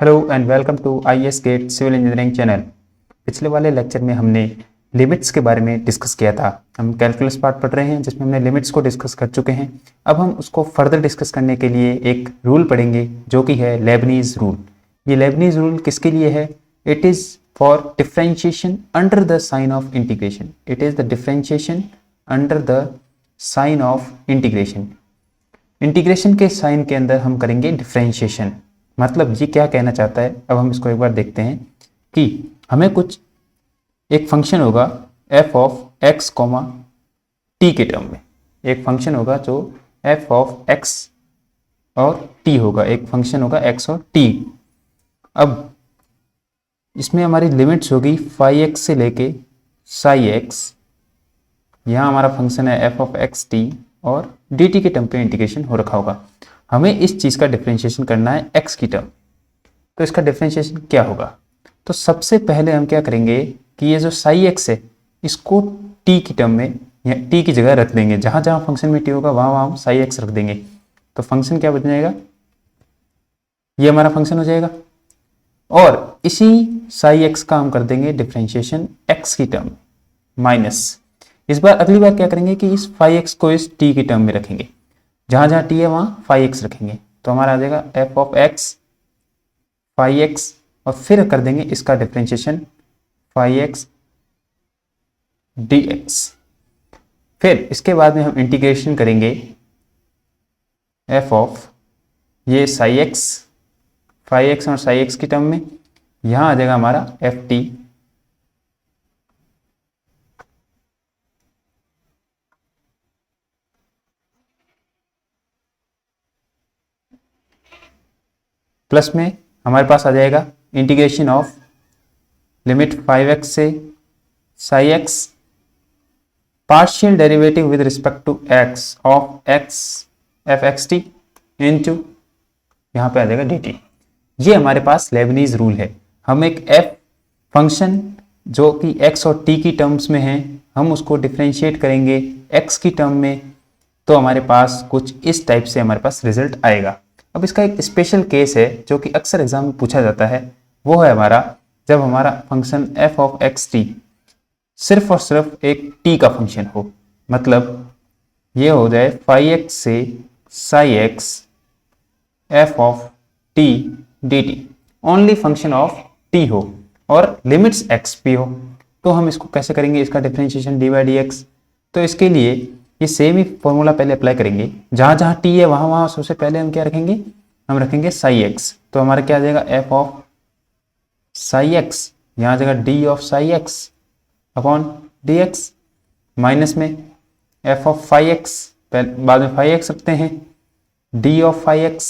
Hello and welcome to IS GATE civil engineering channel. पिछले वाले lecture में हमने लिमिट्स के बारे में डिस्कस किया था। हम कैलकुलस पार्ट पढ़ रहे हैं जिसमें हमने लिमिट्स को डिस्कस कर चुके हैं। अब हम उसको फर्दर डिस्कस करने के लिए एक रूल पढ़ेंगे जो कि है लेबनीज रूल। ये लेबनीज रूल किसके लिए है? It is for differentiation under the sign of integration. It is the differentiation under the sign of integration. Integration के साइन के अंदर हम करेंगे डिफ्रेंशिएशन। मतलब ये क्या कहना चाहता है, अब हम इसको एक बार देखते हैं कि हमें कुछ एक फंक्शन होगा f of x comma T के टर्म में। एक फंक्शन होगा जो f ऑफ x और t होगा, एक फंक्शन होगा x और t। अब इसमें हमारी लिमिट्स होगी फाई x से लेके साई x। यहाँ हमारा फंक्शन है f ऑफ x t और dt के टर्म पे इंटीग्रेशन हो रखा होगा। हमें इस चीज़ का डिफरेंशिएशन करना है x की टर्म। तो इसका डिफरेंशिएशन क्या होगा? तो सबसे पहले हम क्या करेंगे कि ये जो साई x है इसको t की टर्म में या t की जगह रख देंगे। जहाँ जहाँ फंक्शन में t होगा वहाँ वहाँ हम साई x रख देंगे। तो फंक्शन क्या बन जाएगा? ये हमारा फंक्शन हो जाएगा। और इसी साई x का हम कर देंगे डिफरेंशिएशन x की टर्म माइनस। इस बार अगली बार क्या करेंगे कि इस फाई x को इस t की टर्म में रखेंगे। जहाँ जहाँ t है वहाँ फाई x रखेंगे। तो हमारा आ जाएगा f of x phi x और फिर कर देंगे इसका डिफरेंशिएशन फाई x dx। फिर इसके बाद में हम इंटीग्रेशन करेंगे f ऑफ ये साई x, फाई x और साई x की टर्म में। यहाँ आ जाएगा हमारा ft प्लस में हमारे पास आ जाएगा इंटीग्रेशन ऑफ लिमिट 5x से psi x partial derivative with respect to x of x f x t into यहाँ पे आ जाएगा dt। ये हमारे पास लेबनीज रूल है। हम एक f फंक्शन जो कि x और t की टर्म्स में है हम उसको डिफ्रेंशिएट करेंगे x की टर्म में, तो हमारे पास कुछ इस टाइप से हमारे पास रिजल्ट आएगा। अब इसका एक स्पेशल केस है जो कि अक्सर एग्जाम में पूछा जाता है, वो है हमारा जब हमारा function f of x T सिर्फ और सिर्फ एक t का फंक्शन हो। मतलब ये हो जाए फाई x से psi x f of t dt, only function of t हो और लिमिट्स x भी हो। तो हम इसको कैसे करेंगे इसका डिफरेंशिएशन dy dx? तो इसके लिए ये सेम ही फॉर्मूला पहले अप्लाई करेंगे। जहाँ जहाँ t है वहाँ वहाँ सबसे पहले हम क्या रखेंगे? हम रखेंगे साई x। तो हमारा क्या आ जाएगा f ऑफ साई x, यहाँ आ जाएगा d of psi x upon dx minus में f ऑफ फाई x, बाद में फाई x रखते हैं, d of phi x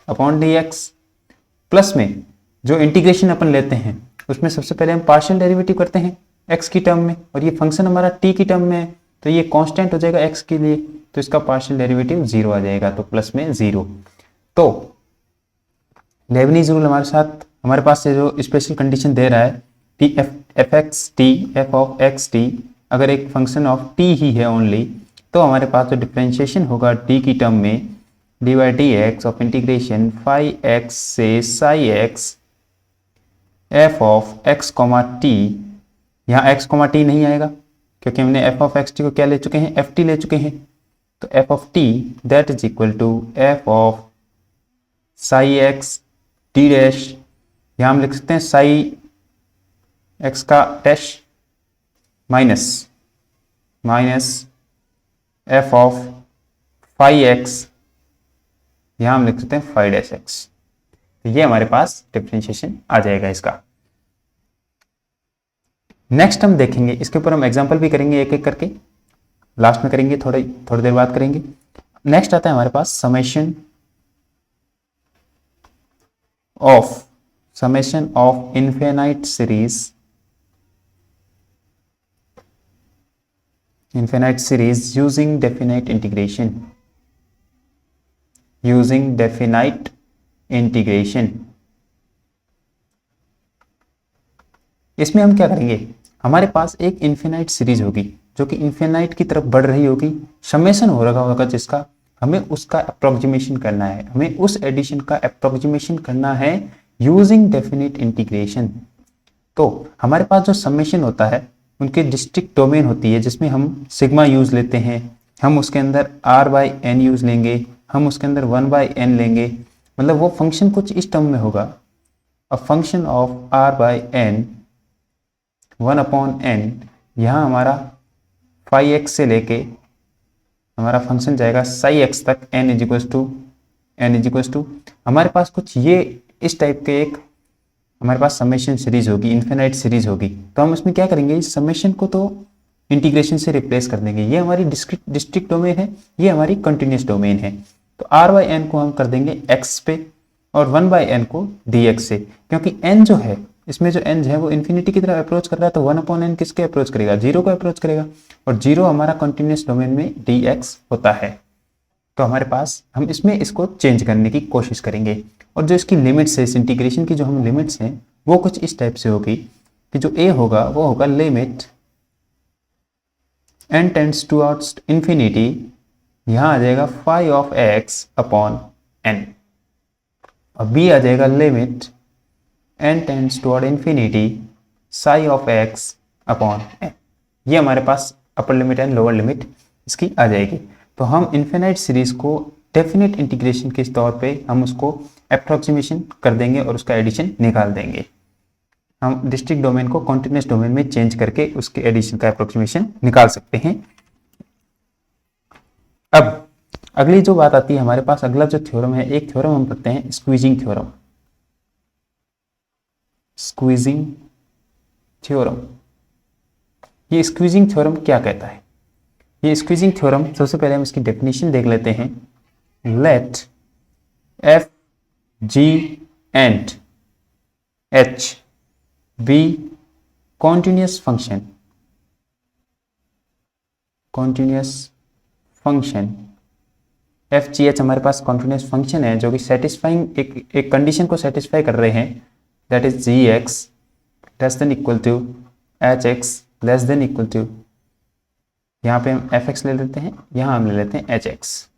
upon dx plus में जो इंटीग्रेशन अपन लेते हैं उसमें सबसे पहले हम पार्शियल डेरिवेटिव करते हैं x की टर्म में, और ये फंक्शन हमारा t की टर्म में है तो ये कांस्टेंट हो जाएगा x के लिए, तो इसका पार्शियल डेरिवेटिव 0 आ जाएगा, तो प्लस में 0। तो लेबनीज रूल हमारे साथ हमारे पास से जो स्पेशल कंडीशन दे रहा है कि f x T F of x T अगर एक फंक्शन ऑफ t ही है ओनली, तो हमारे पास जो डिफरेंशिएशन होगा t की टर्म में d y d x of integration phi x से psi x f of x comma t, यहाँ x कॉमा टी नहीं आएगा क्योंकि हमने f ऑफ एक्स टी को क्या ले चुके हैं? ft ले चुके हैं। तो f of t that is equal to f of psi x t dash, यहाँ हम लिख सकते हैं साई x का dash minus f of phi x, यहाँ हम लिख सकते हैं फाई डैश x। तो ये हमारे पास डिफरेंशिएशन आ जाएगा इसका। नेक्स्ट हम देखेंगे, इसके ऊपर हम एग्जांपल भी करेंगे एक एक करके, लास्ट में करेंगे, थोड़ी देर बाद करेंगे। नेक्स्ट आता है हमारे पास summation of infinite series using definite integration. इसमें हम क्या करेंगे? हमारे पास एक इन्फिनाइट सीरीज होगी जो कि इन्फिनाइट की तरफ बढ़ रही होगी, समेशन हो रहा होगा जिसका, हमें उसका अप्रोक्सीमेशन करना है, हमें उस एडिशन का अप्रोक्सीमेशन करना है यूजिंग डेफिनेट इंटीग्रेशन। तो हमारे पास जो समेशन होता है उनके डिस्ट्रिक्ट डोमेन होती है जिसमें हम सिग्मा यूज लेते हैं, हम उसके अंदर r बाई एन यूज लेंगे, हम उसके अंदर 1 बाई एन लेंगे। मतलब वो फंक्शन कुछ इस टर्म में होगा, a function of r by n 1 upon n. यहाँ हमारा फाई एक्स से लेके हमारा फंक्शन जाएगा साई एक्स तक, n इज टू हमारे पास कुछ ये इस टाइप के एक हमारे पास समेशन सीरीज होगी, इन्फिनाइट सीरीज होगी। तो हम इसमें क्या करेंगे, इस समेशन को तो इंटीग्रेशन से रिप्लेस कर देंगे। ये हमारी डिस्ट्रिक्ट डोमेन है, ये हमारी कंटिन्यूस डोमेन है। तो r बाई एन को हम कर देंगे x पे और 1 बाई एन को dx से, क्योंकि n जो है इसमें जो n है वो इन्फिनिटी की तरफ अप्रोच कर रहा है, तो 1 अपॉन एन किसके अप्रोच करेगा, 0 को अप्रोच करेगा, और 0 हमारा कंटिन्यूस डोमेन में dx होता है। तो हमारे पास हम इसमें इसको चेंज करने की कोशिश करेंगे, और जो इसकी लिमिट्स है, इस इंटीग्रेशन की जो हम लिमिट्स हैं वो कुछ इस टाइप से होगी कि जो a होगा वो होगा limit n tends towards infinity, यहाँ आ जाएगा phi of x upon n, और b आ जाएगा limit n tends toward infinity psi of x upon n। ये हमारे पास upper limit and lower limit इसकी आ जाएगी। तो हम इन्फिनाइट सीरीज को डेफिनेट इंटीग्रेशन के तौर पे हम उसको अप्रोक्सीमेशन कर देंगे और उसका एडिशन निकाल देंगे। हम डिस्ट्रिक्ट डोमेन को कॉन्टिन्यूस डोमेन में चेंज करके उसके एडिशन का अप्रोक्सीमेशन निकाल सकते हैं। अब अगली जो बात आती है हमारे पास, अगला जो थ्योरम है, एक थ्योरम हम पढ़ते हैं स्क्वीजिंग थ्योरम। स्क्वीजिंग थ्योरम, ये स्क्वीजिंग थ्योरम क्या कहता है? ये स्क्वीजिंग थ्योरम, सबसे पहले हम इसकी डेफिनेशन देख लेते हैं। Let f g and h be continuous function, f g h हमारे पास कॉन्टिन्यूस फंक्शन है जो कि सेटिस्फाइंग एक कंडीशन को सेटिस्फाई कर रहे हैं, that is g x less than equal to h x less than equal to, यहाँ पे हम एफ एक्स ले लेते हैं, यहाँ हम ले लेते हैं एच एक्स।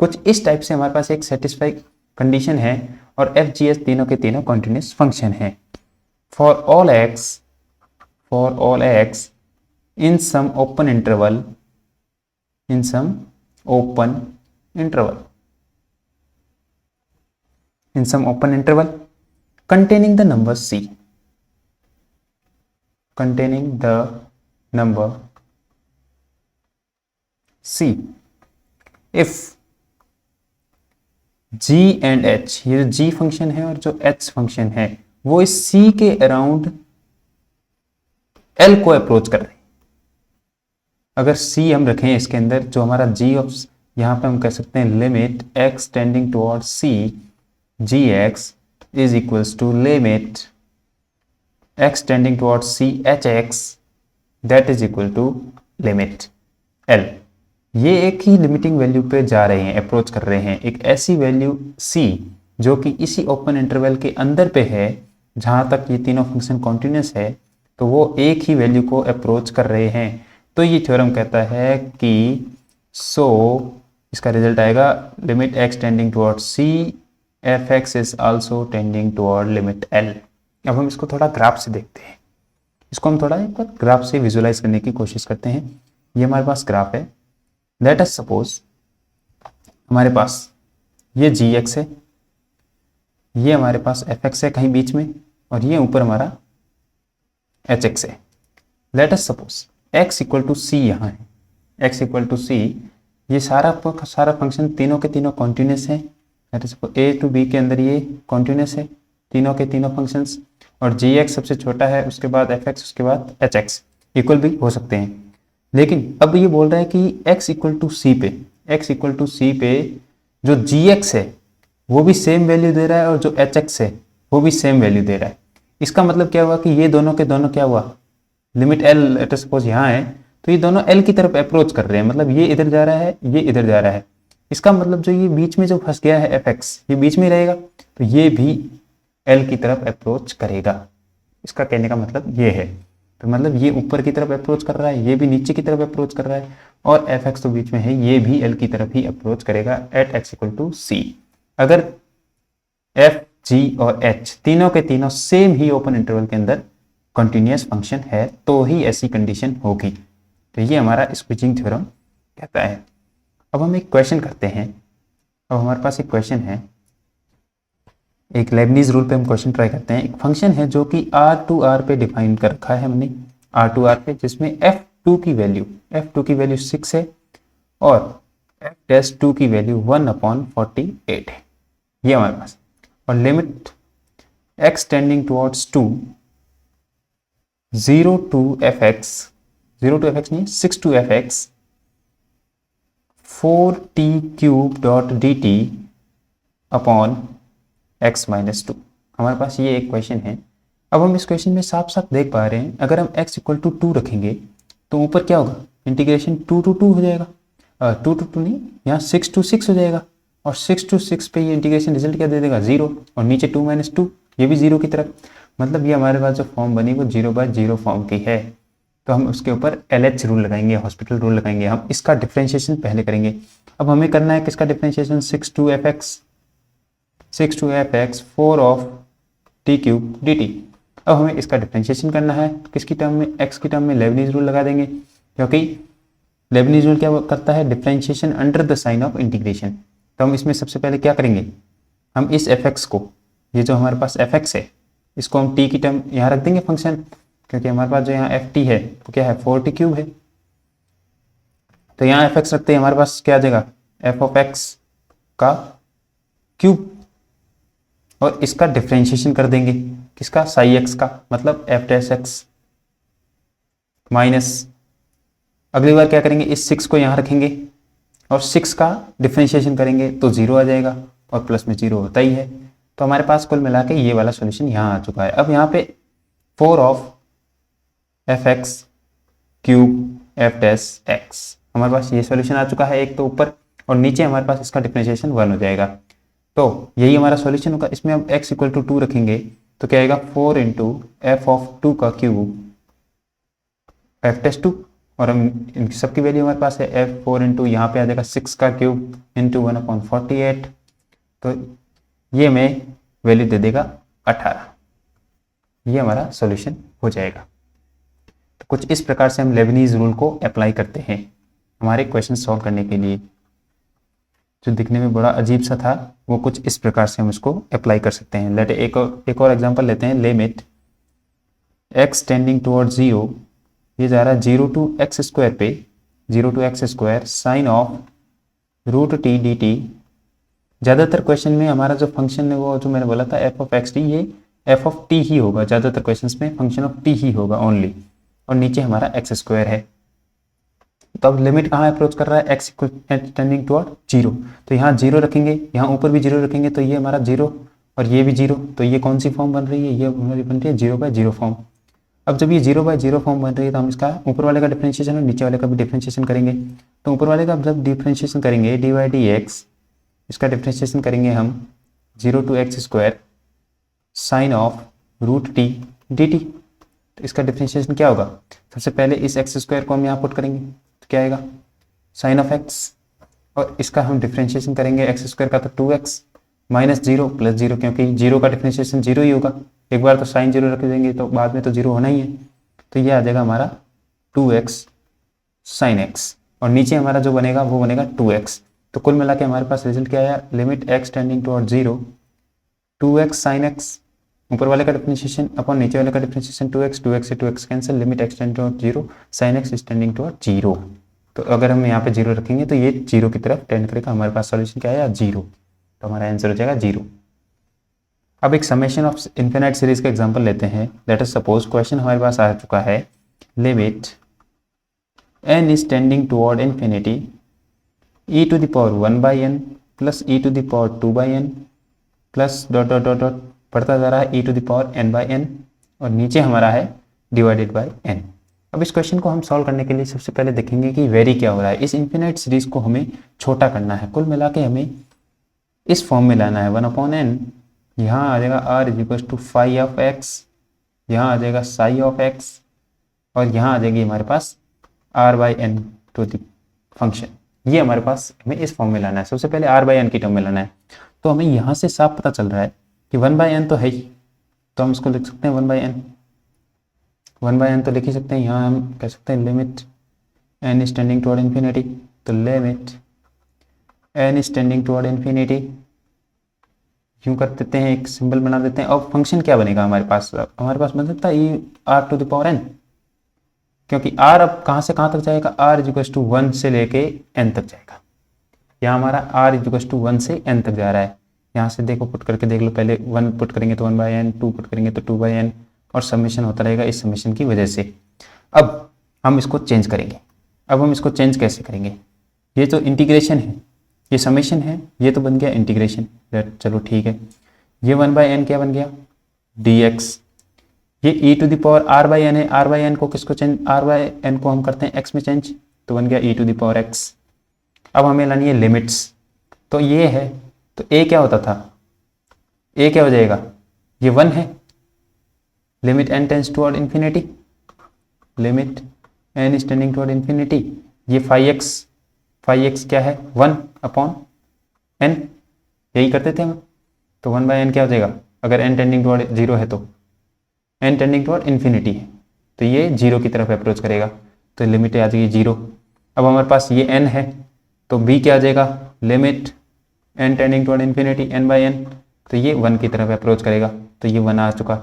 कुछ इस टाइप से हमारे पास एक सेटिस्फाई कंडीशन है और एफ जी एच तीनों के तीनों कॉन्टिन्यूस फंक्शन है। For all x in some open interval, containing the number c, if g and h, ये जो g फंक्शन है और जो h फंक्शन है वो इस c के अराउंड l को अप्रोच कर रहे हैं। अगर c हम रखें इसके अंदर, जो हमारा g ऑफ, यहाँ पे हम कह सकते हैं limit x tending toward c gx is equals to limit x tending toward c hx that is equal to limit l। ये एक ही लिमिटिंग वैल्यू पे जा रहे हैं, अप्रोच कर रहे हैं, एक ऐसी वैल्यू c जो कि इसी ओपन इंटरवल के अंदर पे है जहां तक ये तीनों फंक्शन कॉन्टिन्यूस है, तो वो एक ही वैल्यू को अप्रोच कर रहे हैं। तो ये थ्योरम कहता है कि इसका रिजल्ट आएगा limit x tending toward c F x is also tending toward limit l। अब हम इसको थोड़ा ग्राफ से देखते हैं, इसको हम थोड़ा एक बार ग्राफ से विजुलाइज करने की कोशिश करते हैं। ये हमारे पास ग्राफ है, लेट अस सपोज हमारे पास ये जी एक्स है, ये हमारे पास एफ एक्स है कहीं बीच में, और ये ऊपर हमारा एच एक्स है। Let us suppose x equal to c यहाँ है, एक्स इक्वल टू सी, ये सारा फंक्शन तीनों के तीनों कॉन्टिन्यूस है। Let us suppose a to b के अंदर ये कॉन्टिन्यूस है तीनों के तीनों फंक्शंस, और जी एक्स सबसे छोटा है, उसके बाद एफ एक्स, उसके बाद एच एक्स, इक्वल भी हो सकते हैं। लेकिन अब ये बोल रहा है कि x इक्वल टू सी पे जो जी एक्स है वो भी सेम वैल्यू दे रहा है और जो एच एक्स है वो भी सेम वैल्यू दे रहा है। इसका मतलब क्या हुआ कि ये दोनों के दोनों क्या हुआ, limit l late us suppose यहाँ है, तो ये दोनों l की तरफ अप्रोच कर रहे हैं, मतलब ये इधर जा रहा है, ये इधर जा रहा है। इसका मतलब जो ये बीच में जो फंस गया है एफ एक्स, ये बीच में रहेगा, तो ये भी l की तरफ अप्रोच करेगा। इसका कहने का मतलब ये है, तो मतलब ये ऊपर की तरफ अप्रोच कर रहा है, ये भी नीचे की तरफ अप्रोच कर रहा है, और एफ एक्स तो बीच में है, ये भी एल की तरफ ही अप्रोच करेगा एट एक्स इक्वल टू सी। अगर एफ जी और एच तीनों के तीनों सेम ही ओपन इंटरवल के अंदर कंटिन्यूस फंक्शन है तो ही ऐसी कंडीशन होगी। तो ये हमारा स्क्विजिंग थ्योरम कहता है। अब हम एक क्वेश्चन करते हैं। अब हमारे पास एक क्वेश्चन है, एक लेबनीज रूल पे हम क्वेश्चन ट्राई करते हैं। एक फंक्शन है जो कि R पे डिफाइन कर रखा है हमने, R पे, जिसमें F2 की वैल्यू 6 है और F'2 की वैल्यू 1/48 है, ये हमारे पास। और limit x tending towards 2 0 to fx नहीं 6 to fx 4t³ upon x minus 2। हमारे पास ये एक क्वेश्चन है। अब हम इस क्वेश्चन में साफ साफ देख पा रहे हैं, अगर हम x इक्वल टू 2 रखेंगे तो ऊपर क्या होगा, इंटीग्रेशन 2 to 2 हो जाएगा, 2 to 2 नहीं, यहाँ 6 to 6 हो जाएगा और 6 to 6 पे ये इंटीग्रेशन रिजल्ट क्या दे देगा, 0, और नीचे 2 - 2 ये भी 0 की तरफ। मतलब ये हमारे पास जो फॉर्म बनी वो 0/0 फॉर्म की है। तो हम उसके ऊपर LH रूल लगाएंगे, हॉस्पिटल रूल लगाएंगे। हम इसका डिफ्रेंशिएशन पहले करेंगे। अब हमें करना है किसका differentiation, 6 to fx 4 of t³ dt। अब हमें इसका डिफ्रेंशिएशन करना है किसकी टर्म में, x की टर्म में लेबनीज रूल लगा देंगे, क्योंकि लेबनीज रूल क्या करता है, differentiation under the sign of integration. तो हम इसमें सबसे पहले क्या करेंगे, हम इस fx को, ये जो हमारे पास fx है, इसको हम t की टर्म यहाँ रख देंगे फंक्शन, क्योंकि हमारे पास जो यहाँ ft है वो क्या है, 4t³ है। तो यहाँ fx रखते हैं, हमारे पास क्या आ जाएगा, f(x) का क्यूब, और इसका डिफ्रेंशिएशन कर देंगे किसका, psi x का, मतलब f'(x) माइनस, अगली बार क्या करेंगे, इस 6 को यहाँ रखेंगे और 6 का डिफ्रेंशिएशन करेंगे तो 0 आ जाएगा, और प्लस में 0 होता ही है। तो हमारे पास कुल मिला के ये वाला सॉल्यूशन यहाँ आ चुका है। अब यहाँ पे 4 of fx क्यूब f'(x) हमारे पास ये सॉल्यूशन आ चुका है एक तो ऊपर, और नीचे हमारे पास इसका डिफ्रेंशिएशन 1 हो जाएगा। तो यही हमारा सॉल्यूशन होगा। इसमें अब x इक्वल टू 2 रखेंगे तो क्या आएगा, 4 × f(2) का क्यूब f'(2), और हम इन सबकी वैल्यू हमारे पास है f4 × यहाँ पे आ जाएगा 6 का क्यूब इंटू 1/48। तो ये हमें वैल्यू दे देगा 18। ये हमारा सॉल्यूशन हो जाएगा। तो कुछ इस प्रकार से हम लेबनीज रूल को अप्लाई करते हैं हमारे क्वेश्चन सॉल्व करने के लिए। जो दिखने में बड़ा अजीब सा था वो कुछ इस प्रकार से हम इसको अप्लाई कर सकते हैं। लेट एक और एग्जांपल लेते हैं। लिमिट x टेंडिंग टुवर्ड्स 0, ये जा रहा है 0 to x² पे, 0 to x² sine of √t dt। ज़्यादातर क्वेश्चन में हमारा जो फंक्शन है वो जो मैंने बोला था f(x t), ये f(t) ही होगा। ज़्यादातर क्वेश्चंस में फंक्शन ऑफ t ही होगा ओनली, और नीचे हमारा x² है। तो अब लिमिट कहाँ अप्रोच कर रहा है, x टेंडिंग टुवर्ड 0, तो यहाँ 0 रखेंगे, यहाँ ऊपर भी 0 रखेंगे, तो ये हमारा 0 और ये भी 0। तो ये कौन सी फॉर्म बन रही है, ये हमारी बन रही है 0/0 फॉर्म। अब जब ये 0/0 फॉर्म बन रही है तो हम इसका ऊपर वाले का डिफरेंशिएशन और नीचे वाले का भी डिफरेंशिएशन करेंगे। तो ऊपर वाले का जब डिफरेंशिएशन करेंगे dy/dx, इसका डिफरेंशिएशन करेंगे हम 0 to x² sine of √t dt। तो इसका डिफरेंशिएशन क्या होगा, सबसे पहले इस x² को हम यहाँ पुट करेंगे तो क्या आएगा, साइन ऑफ x, और इसका हम डिफरेंशिएशन करेंगे x² का तो 2x माइनस 0 प्लस 0, क्योंकि 0 का डिफरेंशिएशन 0 ही होगा। एक बार तो साइन 0 रख देंगे तो बाद में तो 0 होना ही है। तो ये आ जाएगा हमारा 2x साइन x, और नीचे हमारा जो बनेगा वो बनेगा 2x। तो कुल मिला के हमारे पास रिजल्ट क्या आया, limit x tending toward 0 2x sine x, ऊपर वाले का डिफरेंशिएशन अपॉन नीचे वाले का डिफरेंशिएशन 2x से 2x cancel, limit x tending toward 0 sine x is tending toward 0। तो अगर हम यहाँ पे 0 रखेंगे तो ये 0 की तरफ टेंड करेगा। हमारे पास सॉल्यूशन क्या आया, 0। तो हमारा आंसर हो जाएगा 0। अब एक समेशन ऑफ इन्फिनाइट सीरीज का एग्जांपल लेते हैं। लेट अस सपोज क्वेश्चन हमारे पास आ चुका है, limit n is tending toward infinity e⁴1/n plus e⁴2/n plus dot dot dot dot बढ़ता जा रहा है e⁴n/n, और नीचे हमारा है डिवाइडेड बाय n। अब इस क्वेश्चन को हम सॉल्व करने के लिए सबसे पहले देखेंगे कि वेरी क्या हो रहा है। इस इन्फिनाइट सीरीज को हमें छोटा करना है, कुल मिला के हमें इस फॉर्म में लाना है 1/n। यहाँ आ जाएगा r = phi of x, यहाँ आ जाएगा psi of x, और यहाँ आ जाएगी हमारे पास r/n टू द फंक्शन। ये हमारे पास हमें इस फॉर्म में लाना है। सबसे पहले r/n की टर्म में लाना है। तो हमें यहाँ से साफ पता चल रहा है कि 1/n तो है ही, तो हम इसको लिख सकते हैं 1/n। 1/n तो लिख ही सकते हैं। यहाँ हम कह सकते हैं limit n is tending toward infinity, तो limit n is tending toward infinity, यूँ कर देते हैं, एक सिंबल बना देते हैं। और फंक्शन क्या बनेगा हमारे पास बन सकता है e(r⁴n), क्योंकि r अब कहाँ से कहाँ तक जाएगा, r=1 से लेके n तक जाएगा। यहाँ हमारा r=1 से n तक जा रहा है। यहाँ से देखो, पुट करके देख लो, पहले 1 पुट करेंगे तो 1/n, 2 पुट करेंगे तो 2/n, और समेशन होता रहेगा इस समेशन की वजह से। अब हम इसको चेंज करेंगे। अब हम इसको चेंज कैसे करेंगे, ये तो इंटीग्रेशन है, ये समेशन है, ये तो बन गया इंटीग्रेशन, चलो ठीक है। ये 1/n क्या बन गया, dx। ये e⁴r/n है, r/n को किसको चेंज, r/n को हम करते हैं x में चेंज, तो बन गया e⁴x। अब हमें लानी है लिमिट्स, तो ये है, तो a क्या होता था, a क्या हो जाएगा, ये 1 है, limit n tends toward infinity, limit n is tending toward infinity. ये 5x क्या है, 1/n, यही करते थे हम, तो 1/n क्या हो जाएगा, अगर n टेंडिंग टुवर्ड 0 है, तो n टेंडिंग टुवर्ड इन्फिनिटी है, तो ये 0 की तरफ अप्रोच करेगा, तो लिमिट आ जाएगी 0। अब हमारे पास ये n है, तो b क्या आ जाएगा, limit n tending toward infinity n/n, तो ये 1 की तरफ अप्रोच करेगा, तो ये 1 आ चुका।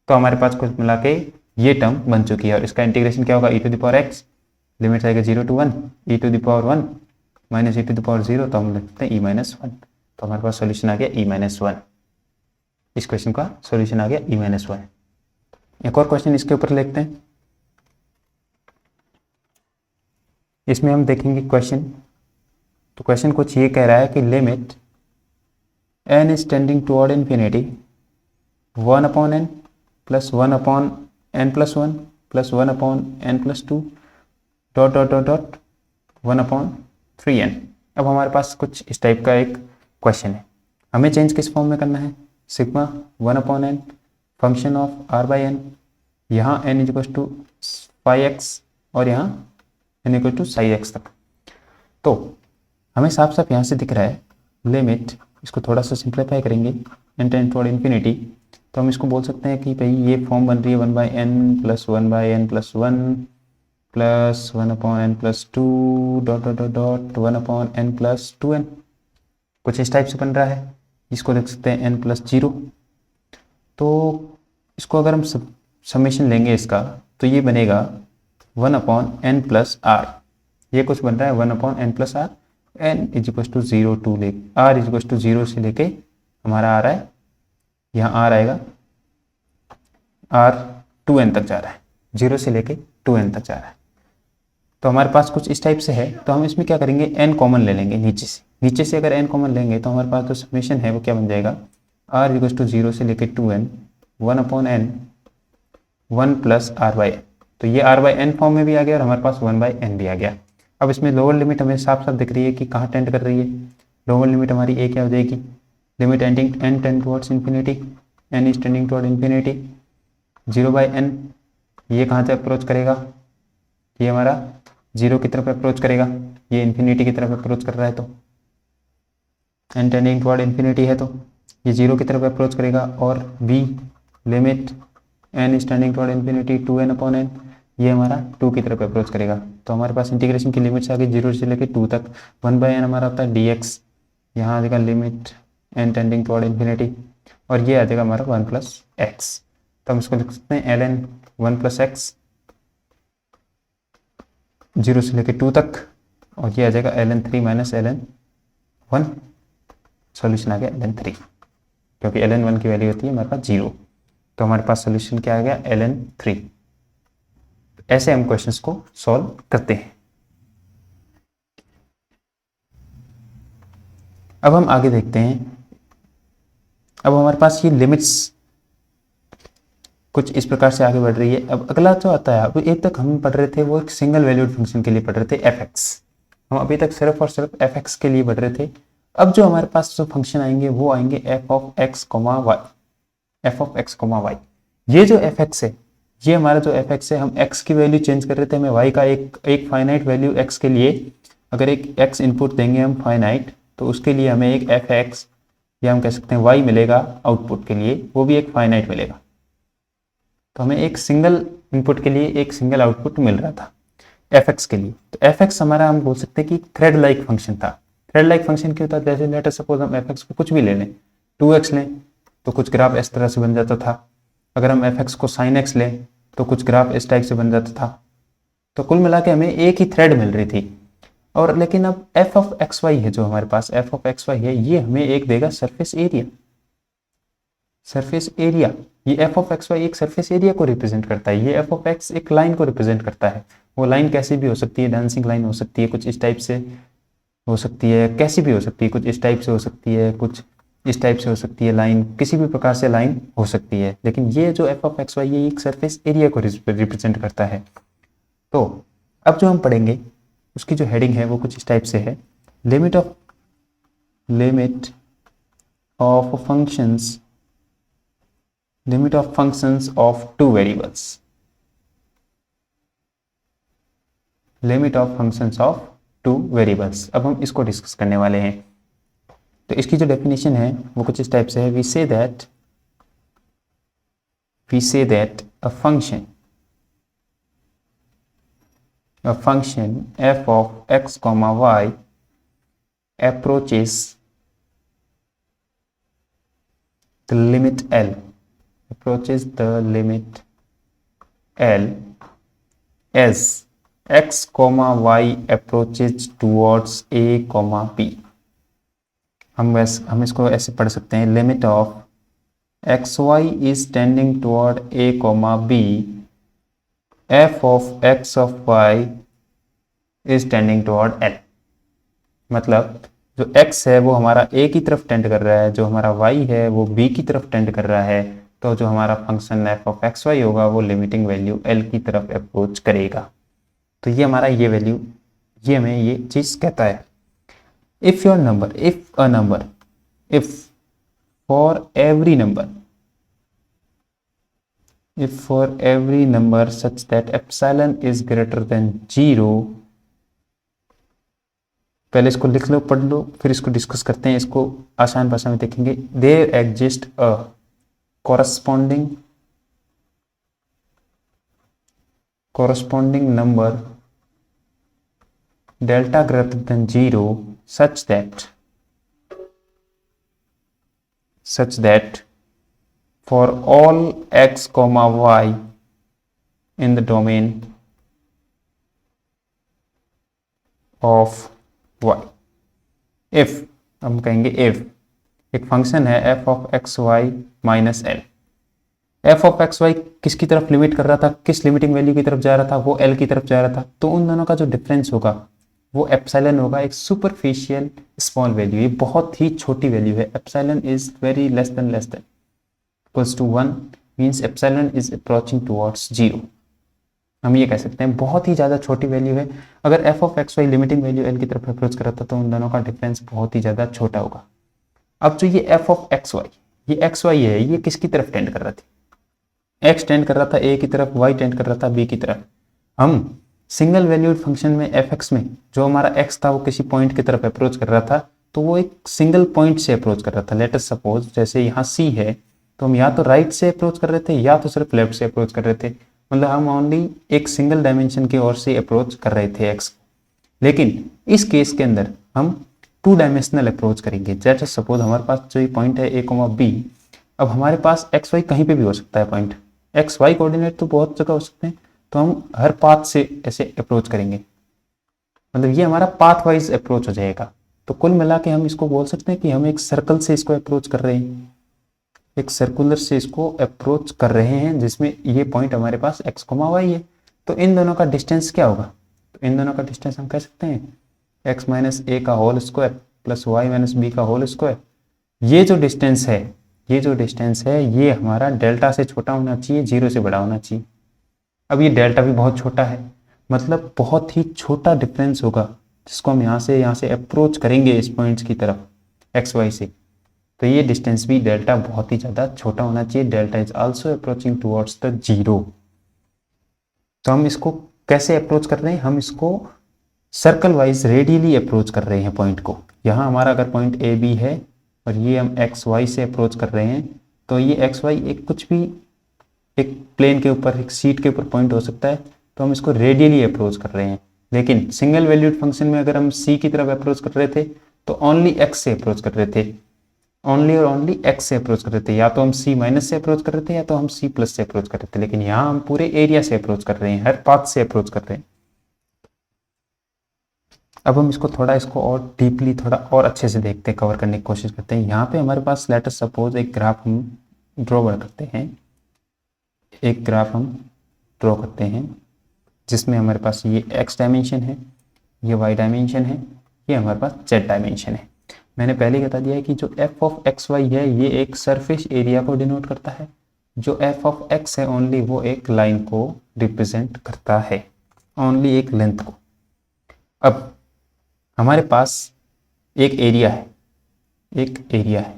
तो हमारे पास कुछ मिला के ये टर्म बन चुकी है, और इसका इंटीग्रेशन क्या होगा, e⁴x, लिमिट आएगा 0 to 1, e⁴1 माइनस e⁴0, तो हम लिखते हैं e-1। तो हमारे पास सॉल्यूशन आ गया e-1। इस क्वेश्चन का सॉल्यूशन आ गया e-1। एक और क्वेश्चन इसके ऊपर लिखते हैं, इसमें हम देखेंगे क्वेश्चन। तो क्वेश्चन कुछ ये कह रहा है कि limit n is tending toward infinity 1/n plus 1/n+1 plus 1/n+2 dot dot dot dot 1/3n। अब हमारे पास कुछ इस टाइप का एक क्वेश्चन है, हमें चेंज किस फॉर्म में करना है, sigma 1/n function of r/n, यहाँ n = 5x और यहाँ n = psi x तक। तो हमें साफ साफ यहाँ से दिख रहा है लिमिट, इसको थोड़ा सा सिंप्लीफाई करेंगे, n टेंड टुवर्ड इन्फिनिटी, तो हम इसको बोल सकते हैं कि भाई ये फॉर्म बन रही है 1/n plus 1/n+1 plus 1/n+2 dot dot dot dot 1/n+2n, कुछ इस टाइप से बन रहा है। इसको लिख सकते हैं n+0। तो इसको अगर हम समेशन लेंगे इसका, तो ये बनेगा 1/n+r, ये कुछ बन रहा है 1/n+r, n = 0 टू ले r = 0 से लेके हमारा आ रहा है, यहाँ r आएगा, r 2n तक जा रहा है, 0 से लेके 2n तक जा रहा है। तो हमारे पास कुछ इस टाइप से है, तो हम इसमें क्या करेंगे, n कॉमन ले लेंगे नीचे से अगर n कॉमन लेंगे तो हमारे पास जो समेशन है वो क्या बन जाएगा, r = 0 से लेके 2n 1/n 1 प्लस r/n, तो ये r/n फॉर्म में भी आ गया और हमारे पास 1/n भी आ गया। अब इसमें लोअर लिमिट हमें साफ साफ दिख रही है कि कहाँ टेंड कर रही है, लोअर लिमिट हमारी a क्या हो जाएगी, limit n tend towards infinity, n is tending toward infinity 0/n, ये कहाँ से अप्रोच करेगा, ये हमारा 0 की तरफ अप्रोच करेगा, ये इन्फिनिटी की तरफ अप्रोच कर रहा है, तो n टेंडिंग टुवर्ड इन्फिनिटी है तो ये 0 की तरफ अप्रोच करेगा। और b limit n is tending toward infinity 2n/n, ये हमारा 2 की तरफ अप्रोच करेगा। तो हमारे पास इंटीग्रेशन की लिमिट्स आ गई 0 से लेकर 2 तक, 1/n हमारा होता है dx, यहाँ आ जाएगा limit n tending toward infinity, और ये आ जाएगा हमारा 1+x। तो हम इसको लिख सकते हैं ln 1+x 0 से लेकर 2 तक, और ये आ जाएगा ln3 माइनस ln1, सॉल्यूशन आ गया ln3, क्योंकि ln1 की वैल्यू होती है हमारे पास 0, तो हमारे पास सॉल्यूशन क्या आ गया ln3। ऐसे हम क्वेश्चंस को सॉल्व करते हैं। अब हम आगे देखते हैं, अब हमारे पास ये लिमिट्स कुछ इस प्रकार से आगे बढ़ रही है। अब अगला जो आता है, अब एक तक हम पढ़ रहे थे वो एक सिंगल वैल्यूड फंक्शन के लिए पढ़ रहे थे fx, हम अभी तक सिर्फ और सिर्फ fx के लिए पढ़ रहे थे। अब जो हमारे पास जो फंक्शन आएंगे वो आएंगे f(x, y), f(x, y). ये जो fx है, ये हमारा जो fx है, हम x की वैल्यू चेंज कर रहे थे, हमें y का एक फाइनाइट वैल्यू x के लिए, अगर एक x इनपुट देंगे हम फाइनाइट, तो उसके लिए हमें एक fx या हम कह सकते हैं y मिलेगा आउटपुट के लिए, वो भी एक फाइनाइट मिलेगा। तो हमें एक सिंगल इनपुट के लिए एक सिंगल आउटपुट मिल रहा था fx के लिए। तो fx हमारा हम बोल सकते हैं कि थ्रेड लाइक फंक्शन था। थ्रेड लाइक फंक्शन क्या होता है, जैसे लेट अस सपोज हम fx को कुछ भी ले लें, 2x लें तो कुछ ग्राफ इस तरह से बन जाता था। अगर हम fx को sin x लें तो कुछ ग्राफ इस टाइप से बन जाता था। तो कुल मिला के हमें एक ही थ्रेड मिल रही थी। और लेकिन अब f ऑफ एक्स वाई है, जो हमारे पास f ऑफ एक्स वाई है, ये हमें एक देगा सरफेस एरिया। सरफेस एरिया, ये f ऑफ एक्स वाई एक सरफेस एरिया को रिप्रेजेंट करता है। ये f ऑफ x एक लाइन को रिप्रेजेंट करता है। वो लाइन कैसी भी हो सकती है, डांसिंग लाइन हो सकती है, कुछ इस टाइप से हो सकती है, कैसी भी हो सकती है, कुछ इस टाइप से हो सकती है, कुछ इस टाइप से हो सकती है। लाइन किसी भी प्रकार से लाइन हो सकती है, लेकिन ये जो f ऑफ एक्स वाई ये एक सरफेस एरिया को रिप्रेजेंट करता है। तो अब जो हम पढ़ेंगे उसकी जो हेडिंग है वो कुछ इस टाइप से है, limit of functions of two variables. Limit of functions of two variables, अब हम इसको डिस्कस करने वाले हैं। तो इसकी जो डेफिनेशन है वो कुछ इस टाइप से है, we say that a function f of x comma y approaches the limit L as x comma y approaches towards a comma b। हम इसको ऐसे पढ़ सकते हैं, limit of x y is tending toward a comma b, f of x of y is tending toward L। मतलब जो x है वो हमारा a की तरफ टेंड कर रहा है, जो हमारा y है वो b की तरफ टेंड कर रहा है। तो जो हमारा function f of x y होगा वो लिमिटिंग वैल्यू L की तरफ अप्रोच करेगा। तो ये हमारा ये वैल्यू, ये हमें ये चीज कहता है। If for every number such that epsilon is greater than 0, पहले इसको लिख लो, पढ़ लो, फिर इसको डिस्कस करते हैं, इसको आसान भाषा में देखेंगे। There exist a corresponding number delta greater than 0 such that for all x comma y in the domain of y, if हम कहेंगे if एक फंक्शन है f of x y minus l, f of x y किसकी तरफ limit कर रहा था, किस लिमिटिंग वैल्यू की तरफ जा रहा था, वो l की तरफ जा रहा था। तो उन दोनों का जो डिफरेंस होगा वो एप्सिलॉन होगा, एक सुपरफिशियल स्मॉल वैल्यू, ये बहुत ही छोटी वैल्यू है। Epsilon is very less than equals to 1 means epsilon is approaching towards 0। हम ये कह सकते हैं बहुत ही ज़्यादा छोटी वैल्यू है। अगर f of x y limiting value l की तरफ अप्रोच कर रहा था तो उन दोनों का डिफरेंस बहुत ही ज़्यादा छोटा होगा। अब जो ये f ऑफ एक्स वाई, ये एक्स वाई है, ये किसकी तरफ टेंड कर रहा थी, x टेंड कर रहा था a की तरफ, y टेंड कर रहा था b की तरफ। हम सिंगल वैल्यूड फंक्शन में fx में जो हमारा x था वो किसी पॉइंट की तरफ अप्रोच कर रहा था, तो वो एक सिंगल पॉइंट से अप्रोच कर रहा था। लेट अस सपोज जैसे यहाँ c है तो हम या तो राइट से अप्रोच कर रहे थे या तो सिर्फ लेफ्ट से अप्रोच कर रहे थे, मतलब हम ओनली एक सिंगल डायमेंशन की ओर से अप्रोच कर रहे थे x। लेकिन इस केस के अंदर हम 2 डायमेंशनल अप्रोच करेंगे। लेट अस सपोज हमारे पास जो ये पॉइंट है a, b, अब हमारे पास एक्स वाई कहीं पे भी हो सकता है पॉइंट, एक्स वाई कोऑर्डिनेट तो बहुत जगह हो सकते हैं, तो हम हर पाथ से ऐसे अप्रोच करेंगे, मतलब ये हमारा पाथ वाइज अप्रोच हो जाएगा। तो कुल मिला के हम इसको बोल सकते हैं कि हम एक सर्कल से इसको अप्रोच कर रहे हैं, एक सर्कुलर से इसको अप्रोच कर रहे हैं, जिसमें ये पॉइंट हमारे पास एक्स कोमा वाई है। तो इन दोनों का डिस्टेंस क्या होगा, तो इन दोनों का डिस्टेंस हम कह सकते हैं एक्स माइनस ए का whole square plus y minus b का होल स्क्वायर। ये जो डिस्टेंस है ये हमारा डेल्टा से छोटा होना चाहिए, 0 से बड़ा होना चाहिए। अब ये डेल्टा भी बहुत छोटा है, मतलब बहुत ही छोटा डिफरेंस होगा जिसको हम यहाँ से अप्रोच करेंगे इस पॉइंट्स की तरफ एक्स वाई से। तो ये डिस्टेंस भी डेल्टा बहुत ही ज़्यादा छोटा होना चाहिए। Delta is also approaching towards the 0। तो हम इसको कैसे अप्रोच कर रहे हैं, हम इसको सर्कल वाइज रेडियली अप्रोच कर रहे हैं पॉइंट को। यहाँ हमारा अगर पॉइंट ए बी है और ये हम एक्स वाई से अप्रोच कर रहे हैं, तो ये एक्स वाई एक कुछ भी एक प्लेन के ऊपर, एक शीट के ऊपर पॉइंट हो सकता है, तो हम इसको रेडियली अप्रोच कर रहे हैं। लेकिन सिंगल वैल्यूड फंक्शन में अगर हम सी की तरफ अप्रोच कर रहे थे तो ओनली एक्स से अप्रोच कर रहे थे, ओनली और ओनली एक्स से अप्रोच कर रहे थे। या तो हम सी माइनस से अप्रोच कर रहे थे या तो हम सी प्लस से अप्रोच कर रहे थे, लेकिन यहाँ हम पूरे एरिया से अप्रोच कर रहे हैं, हर पाथ से अप्रोच कर रहे हैं। अब हम इसको और डीपली, थोड़ा और अच्छे से देखते हैं, कवर करने की कोशिश करते हैं। यहाँ पे हमारे पास लेट अस सपोज एक ग्राफ हम ड्रॉ करते हैं, एक ग्राफ हम ड्रॉ करते हैं जिसमें हमारे पास ये x डायमेंशन है, ये y डायमेंशन है, ये हमारे पास z डायमेंशन है। मैंने पहले ही बता दिया है कि जो f ऑफ एक्स वाई है ये एक सरफेस एरिया को डिनोट करता है, जो f ऑफ x है ओनली वो एक लाइन को रिप्रेजेंट करता है, ओनली एक लेंथ को। अब हमारे पास एक एरिया है, एक एरिया है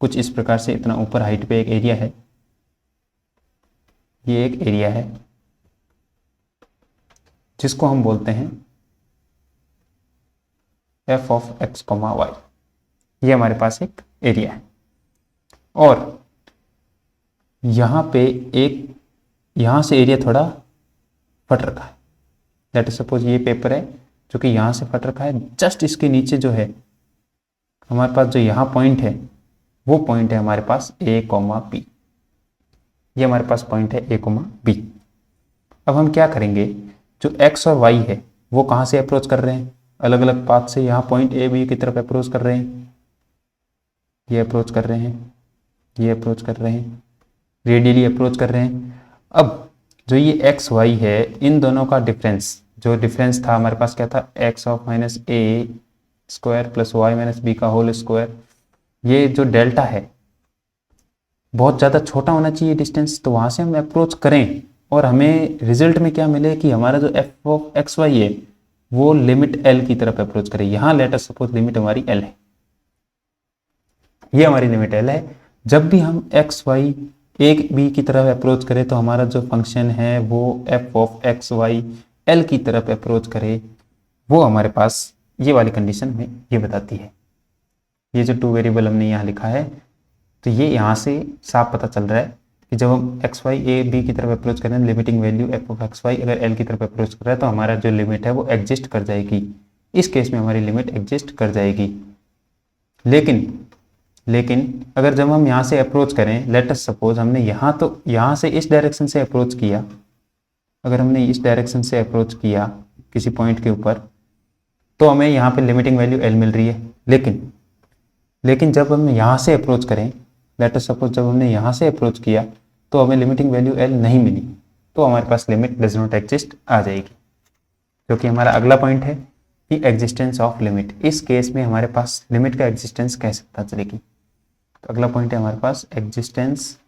कुछ इस प्रकार से, इतना ऊपर हाइट पे एक एरिया है, ये एक एरिया है जिसको हम बोलते हैं f ऑफ x, y। ये हमारे पास एक एरिया है और यहाँ पे एक, यहाँ से एरिया थोड़ा फट रखा है। लेट अस सपोज ये पेपर है जो कि यहाँ से फट रखा है, जस्ट इसके नीचे जो है हमारे पास जो यहाँ पॉइंट है वो पॉइंट है हमारे पास a, b। ये हमारे पास पॉइंट है a, b। अब हम क्या करेंगे, जो x और y है वो कहाँ से अप्रोच कर रहे हैं, अलग अलग पाथ से। यहाँ पॉइंट a, b की तरफ अप्रोच कर रहे हैं, ये अप्रोच कर रहे हैं, ये अप्रोच कर रहे हैं, रेडियली अप्रोच कर रहे हैं। अब जो ये एक्स वाई है इन दोनों का डिफरेंस, जो डिफरेंस था हमारे पास क्या था, x of minus a square plus y minus b का होल स्क्वायर। ये जो डेल्टा है बहुत ज़्यादा छोटा होना चाहिए डिस्टेंस, तो वहाँ से हम अप्रोच करें और हमें रिजल्ट में क्या मिले कि हमारा जो एफ ऑफ एक्स वाई है वो लिमिट एल की तरफ अप्रोच करे। यहाँ लेट अस सपोज लिमिट हमारी एल है, ये हमारी लिमिट एल है। जब भी हम एक्स वाई एक बी की तरफ अप्रोच करें तो हमारा जो फंक्शन है वो f of x y l की तरफ अप्रोच करे, वो हमारे पास ये वाली कंडीशन में ये बताती है। ये जो टू वेरिएबल हमने यहाँ लिखा है, तो ये यहाँ से साफ पता चल रहा है कि जब हम एक्स वाई ए बी की तरफ अप्रोच करें, limiting value f of x y अगर एल की तरफ अप्रोच कर रहा है तो हमारा जो लिमिट है वो एग्जिस्ट कर जाएगी। इस केस में हमारी लिमिट एग्जिस्ट कर जाएगी। लेकिन अगर जब हम यहाँ से अप्रोच करें, लेट अस सपोज हमने यहाँ से इस डायरेक्शन से अप्रोच किया, अगर हमने इस डायरेक्शन से अप्रोच किया किसी पॉइंट के ऊपर, तो हमें यहाँ पे लिमिटिंग वैल्यू एल मिल रही है। लेकिन जब हम यहाँ से अप्रोच करें, लेट अस सपोज जब हमने यहाँ से अप्रोच किया तो हमें लिमिटिंग वैल्यू एल नहीं मिली, तो हमारे पास लिमिट डज नॉट एग्जिस्ट आ जाएगी, क्योंकि हमारा अगला पॉइंट है कि एग्जिस्टेंस ऑफ लिमिट। इस केस में हमारे पास लिमिट का एग्जिस्टेंस कैसे पता चलेगी, तो अगला पॉइंट है हमारे पास existence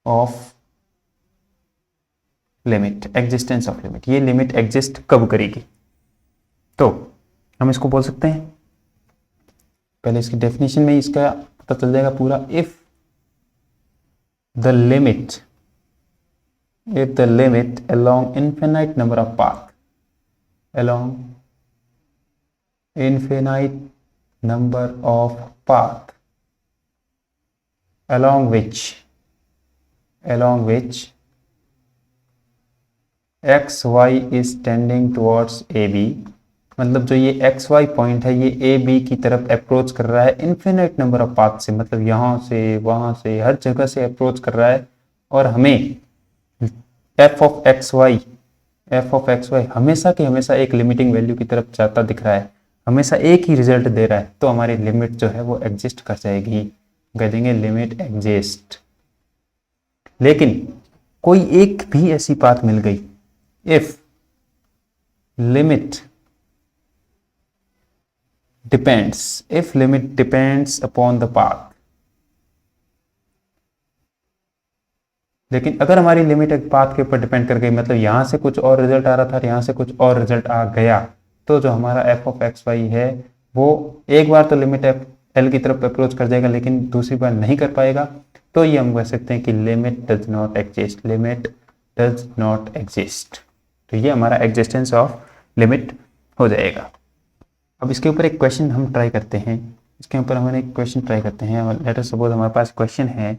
of limit. Existence of limit, ये लिमिट एग्जिस्ट कब करेगी, तो हम इसको बोल सकते हैं, पहले इसकी डेफिनेशन में इसका पता चल जाएगा पूरा। If the limit along infinite number of path, along infinite number of path along which x y is tending towards a b, मतलब जो ये एक्स वाई पॉइंट है ये ए बी की तरफ अप्रोच कर रहा है इन्फिनिट नंबर ऑफ पाथ से, मतलब यहाँ से वहाँ से हर जगह से अप्रोच कर रहा है, और हमें एफ ऑफ एक्स वाई हमेशा के हमेशा एक लिमिटिंग वैल्यू की तरफ जाता दिख रहा है, हमेशा एक ही रिजल्ट दे रहा है, तो हमारी लिमिट जो है वो एग्जिस्ट कर जाएगी, कह देंगे लिमिट एग्जिस्ट। लेकिन कोई एक भी ऐसी पाथ मिल गई, if limit depends upon the path, लेकिन अगर हमारी लिमिट एक पाथ के ऊपर डिपेंड कर गई, मतलब यहां से कुछ और रिजल्ट आ रहा था, यहां से कुछ और रिजल्ट आ गया, तो जो हमारा एफ ऑफ एक्स वाई है वो एक बार तो लिमिट एल की तरफ अप्रोच कर जाएगा, लेकिन दूसरी बार नहीं कर पाएगा, तो ये हम कह सकते हैं कि लिमिट डज नॉट एग्जिस्ट। तो ये हमारा एग्जिस्टेंस ऑफ लिमिट हो जाएगा। अब इसके ऊपर एक क्वेश्चन हम ट्राई करते हैं, इसके ऊपर हम एक क्वेश्चन ट्राई करते हैं। लेट अस सपोज हमारे पास क्वेश्चन है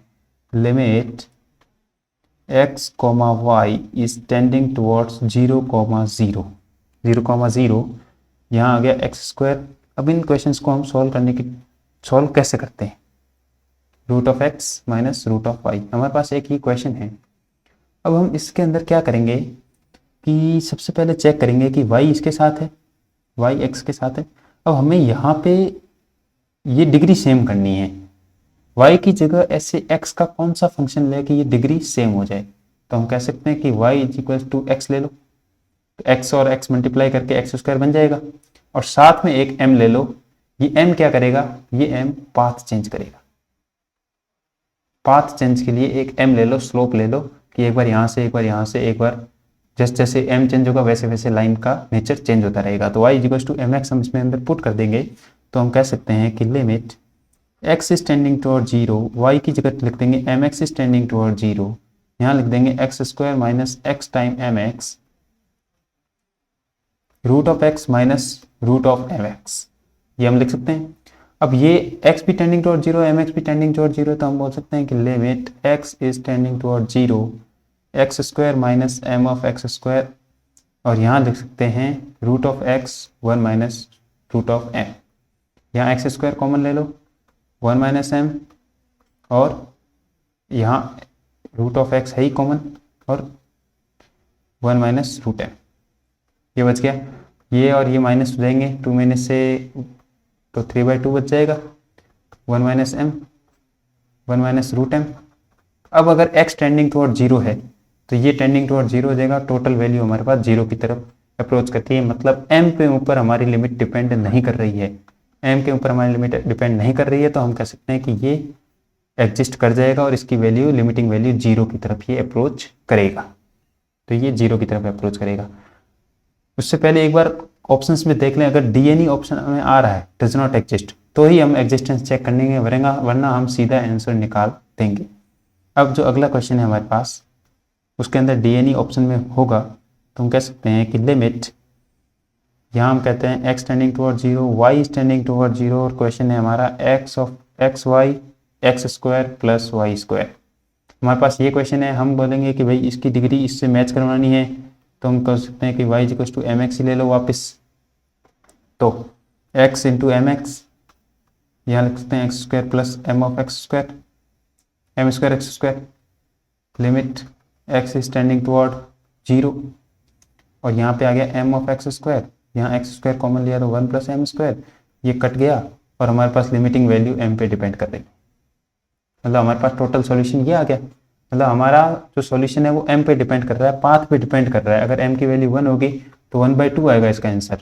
limit x comma y is tending towards 0 comma 0, 0 comma 0, यहाँ आ गया एक्स स्क्वायर। अब इन क्वेश्चंस को हम सॉल्व कैसे करते हैं? Root of x minus root of y, हमारे पास एक ही क्वेश्चन है। अब हम इसके अंदर क्या करेंगे कि सबसे पहले चेक करेंगे कि y इसके साथ है, y x के साथ है। अब हमें यहाँ पे ये डिग्री सेम करनी है, y की जगह ऐसे x का कौन सा फंक्शन ले कि ये डिग्री सेम हो जाए। तो हम कह सकते हैं कि y is equal to x ले लो, तो x और x मल्टीप्लाई करके एक्स स्क्वायर बन जाएगा, और साथ में एक m ले लो। ये m क्या करेगा, ये m पाथ चेंज करेगा। पाथ चेंज के लिए एक m ले लो, स्लोप ले लो कि एक बार यहाँ से एक बार यहाँ से, एक बार जैसे जैसे m चेंज होगा वैसे वैसे लाइन का नेचर चेंज होता रहेगा। तो y equal to m x हम इसमें अंदर पुट कर देंगे, तो हम कह सकते हैं कि limit x is tending toward 0, y की जगह लिख देंगे m x is tending toward 0, यहाँ लिख देंगे x square minus x time m x, root of x minus root of m x, ये हम लिख सकते हैं। अब ये x भी टेंडिंग टुवर्ड 0, एम एक्स भी टेंडिंग टुवर्ड 0, तो हम बोल सकते हैं कि limit x is tending toward 0, x square minus m of x square, और यहाँ लिख सकते हैं root of x 1 minus root of m. यहाँ एक्स स्क्वायर कॉमन ले लो, 1 माइनस एम, और यहाँ रूट ऑफ एक्स है ही कॉमन, और 1 माइनस रूट एम, ये बच गया। ये और ये माइनस हो जाएंगे, 2 माइनस से तो 3/2 बच जाएगा, 1 minus m, 1 minus root m. अब अगर x टेंडिंग टुवर्ड 0 है तो ये टेंडिंग टुवर्ड 0 हो जाएगा, टोटल वैल्यू हमारे पास 0 की तरफ अप्रोच करती है, मतलब m के ऊपर हमारी लिमिट डिपेंड नहीं कर रही है। m के ऊपर हमारी लिमिट डिपेंड नहीं कर रही है, तो हम कह सकते हैं कि ये एग्जिस्ट कर जाएगा और इसकी वैल्यू, लिमिटिंग वैल्यू 0 की तरफ ये अप्रोच करेगा। तो ये 0 की तरफ अप्रोच करेगा। उससे पहले एक बार ऑप्शंस में देख लें, अगर डी एनी ऑप्शन हमें आ रहा है डज नॉट एग्जिस्ट, तो ही हम एग्जिस्टेंस चेक करेंगे, वरना हम सीधा आंसर निकाल देंगे। अब जो अगला क्वेश्चन है हमारे पास, उसके अंदर डी एनी ऑप्शन में होगा, तो हम कह सकते हैं कि लिमिट, यहाँ हम कहते हैं x tending toward 0, y is tending toward 0, और क्वेश्चन है हमारा x of x y x square plus y square. हमारे पास ये क्वेश्चन है, हम बोलेंगे कि भाई इसकी डिग्री इससे मैच करवानी है, तो हम कह सकते हैं कि y equal to m x ही ले लो वापस, तो x इंटू एम एक्स, यहाँ लिख सकते हैं x square plus m of x square, m square x square, limit x is tending toward 0, और यहाँ पे आ गया एम ऑफ एक्स स्क्वायर, यहाँ एक्स स्क्वायर कॉमन लिया तो 1 प्लस एम स्क्वायर, ये कट गया, और हमारे पास लिमिटिंग वैल्यू m पे डिपेंड कर रही है। मतलब हमारे पास टोटल सॉल्यूशन ये आ गया, मतलब हमारा जो सॉल्यूशन है वो m पे डिपेंड कर रहा है, पाथ पे डिपेंड कर रहा है। अगर m की वैल्यू 1 होगी तो 1/2 आएगा इसका आंसर,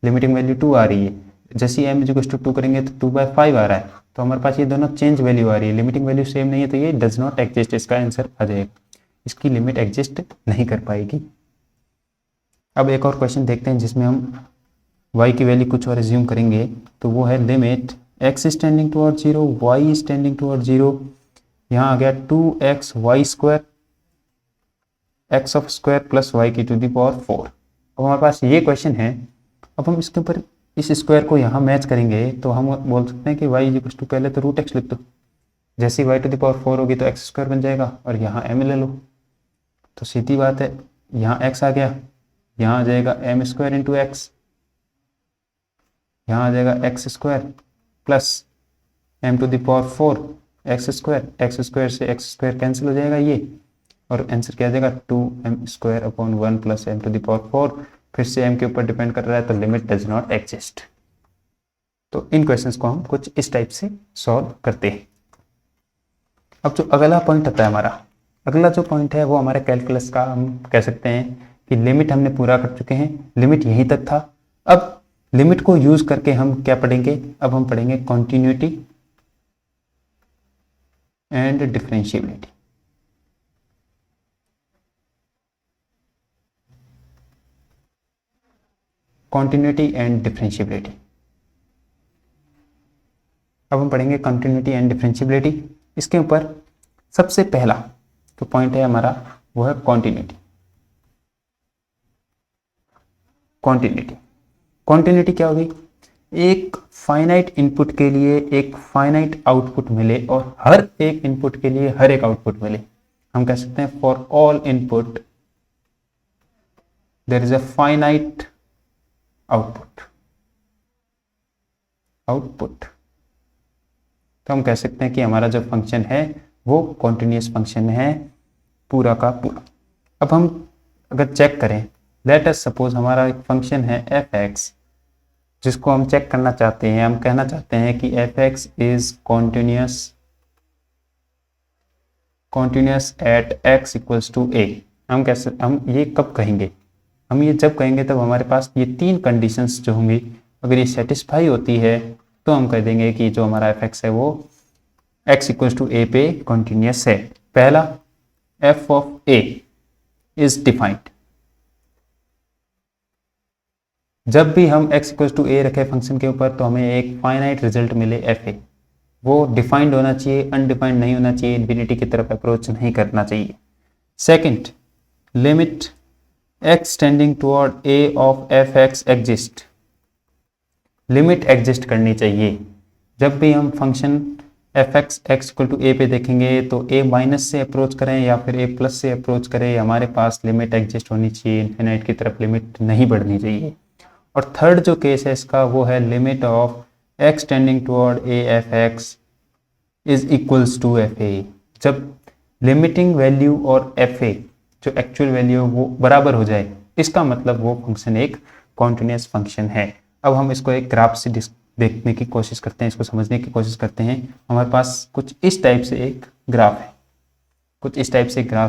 लिमिटिंग वैल्यू 2 आ रही है। जैसे ही m इक्वल टू 2 करेंगे तो 2/5 आ रहा है, तो हमारे पास ये दोनों चेंज वैल्यू आ रही है, लिमिटिंग वैल्यू सेम नहीं है, तो ये डज नॉट एग्जिस्ट, इसका आंसर आ जाएगा, इसकी लिमिट एग्जिस्ट नहीं कर पाएगी। अब एक और क्वेश्चन देखते हैं जिसमें हम y की वैल्यू कुछ और एज्यूम करेंगे, तो वो है limit x is tending toward 0, y is tending toward 0, यहाँ आ गया 2x y square x of square plus y की टू दी पावर 4। अब हमारे पास ये क्वेश्चन है, अब हम इसके ऊपर इस स्क्वायर को यहाँ मैच करेंगे, तो हम बोल सकते हैं कि y इक्वल टू, पहले तो रूट एक्स लिख दो, जैसे ही y टू दी पावर 4 होगी तो एक्स स्क्वायर बन जाएगा, और यहाँ m ले लो, तो सीधी बात है यहाँ x आ गया, यहाँ आ जाएगा एम स्क्वायर इंटू एक्स, यहाँ आ जाएगा x square plus m to the power 4 x square से एक्स स्क्वायर कैंसिल हो जाएगा ये, और आंसर क्या आ जाएगा 2m square upon 1 plus m to the power 4, फिर से m के ऊपर डिपेंड कर रहा है, तो लिमिट डज नॉट एग्जिस्ट। तो इन क्वेश्चंस को हम कुछ इस टाइप से सॉल्व करते हैं। अब जो अगला पॉइंट आता है हमारा, अगला जो पॉइंट है वो हमारे कैलकुलस का, हम कह सकते हैं कि लिमिट हमने पूरा कर चुके हैं, लिमिट यहीं तक था। अब लिमिट को यूज करके हम क्या पढ़ेंगे, अब हम पढ़ेंगे continuity and differentiability. Continuity and differentiability, अब हम पढ़ेंगे कॉन्टिन्यूटी एंड डिफरेंशिएबिलिटी। इसके ऊपर सबसे पहला जो पॉइंट है हमारा वो है कॉन्टिन्यूटी। कॉन्टिन्यूटी क्या होगी, एक फाइनाइट इनपुट के लिए एक फाइनाइट आउटपुट मिले और हर एक इनपुट के लिए हर एक आउटपुट मिले। हम कह सकते हैं for all input there is a finite output. तो हम कह सकते हैं कि हमारा जो फंक्शन है वो कॉन्टिन्यूस फंक्शन है पूरा का पूरा। अब हम अगर चेक करें, लेट अस सपोज हमारा एक फंक्शन है एफ एक्स, जिसको हम चेक करना चाहते हैं, हम कहना चाहते हैं कि f x is continuous at x equals to a. हम ये कब कहेंगे? हम ये जब कहेंगे तब हमारे पास ये तीन कंडीशंस जो होंगी, अगर ये सेटिस्फाई होती है तो हम कह देंगे कि जो हमारा एफ एक्स है वो एक्स इक्वल्स टू ए पे कॉन्टिन्यूस है। पहला, F of A is defined. जब भी हम x इक्वल्स टू ए रखे फंक्शन के ऊपर तो हमें एक फाइनाइट रिजल्ट मिले एफ ए, वो डिफाइंड होना चाहिए, अनडिफाइंड नहीं होना चाहिए, इन्फिनिटी की तरफ अप्रोच नहीं करना चाहिए। Second, limit x tending toward a of f x exist. Limit exist करनी चाहिए। जब भी हम function f x x equal to a पे देखेंगे तो a माइनस से अप्रोच करें या फिर a प्लस से अप्रोच करें, हमारे पास लिमिट एग्जिस्ट होनी चाहिए, इन्फिनाइट की तरफ लिमिट नहीं बढ़नी चाहिए। और थर्ड जो केस है इसका वो है limit of x tending toward a f x is equals to f a. जब लिमिटिंग वैल्यू और एफ ए जो एक्चुअल वैल्यू है वो बराबर हो जाए, इसका मतलब वो फंक्शन एक कॉन्टिन्यूस फंक्शन है। अब हम इसको एक ग्राफ से देखने की कोशिश करते हैं, इसको समझने की कोशिश करते हैं। हमारे पास कुछ इस टाइप से एक ग्राफ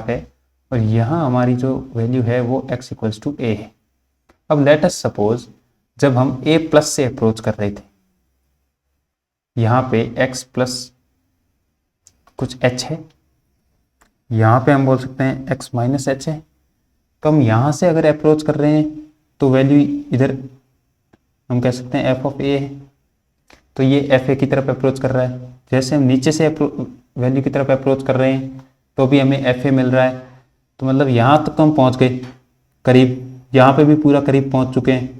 है, और यहाँ हमारी जो वैल्यू है वो x इक्वल्स टू ए है। अब लेट अस सपोज जब हम a प्लस से अप्रोच कर रहे थे, यहाँ पे x प्लस कुछ h है, यहाँ पे हम बोल सकते हैं x माइनस h है। तो हम यहाँ से अगर अप्रोच कर रहे हैं तो वैल्यू इधर हम कह सकते हैं f ऑफ a है, तो ये एफ ए की तरफ अप्रोच कर रहा है। जैसे हम नीचे से वैल्यू की तरफ अप्रोच कर रहे हैं तो भी हमें एफ ए मिल रहा है। तो मतलब यहाँ तक तो हम पहुँच गए करीब, यहाँ पे भी पूरा करीब पहुँच चुके हैं।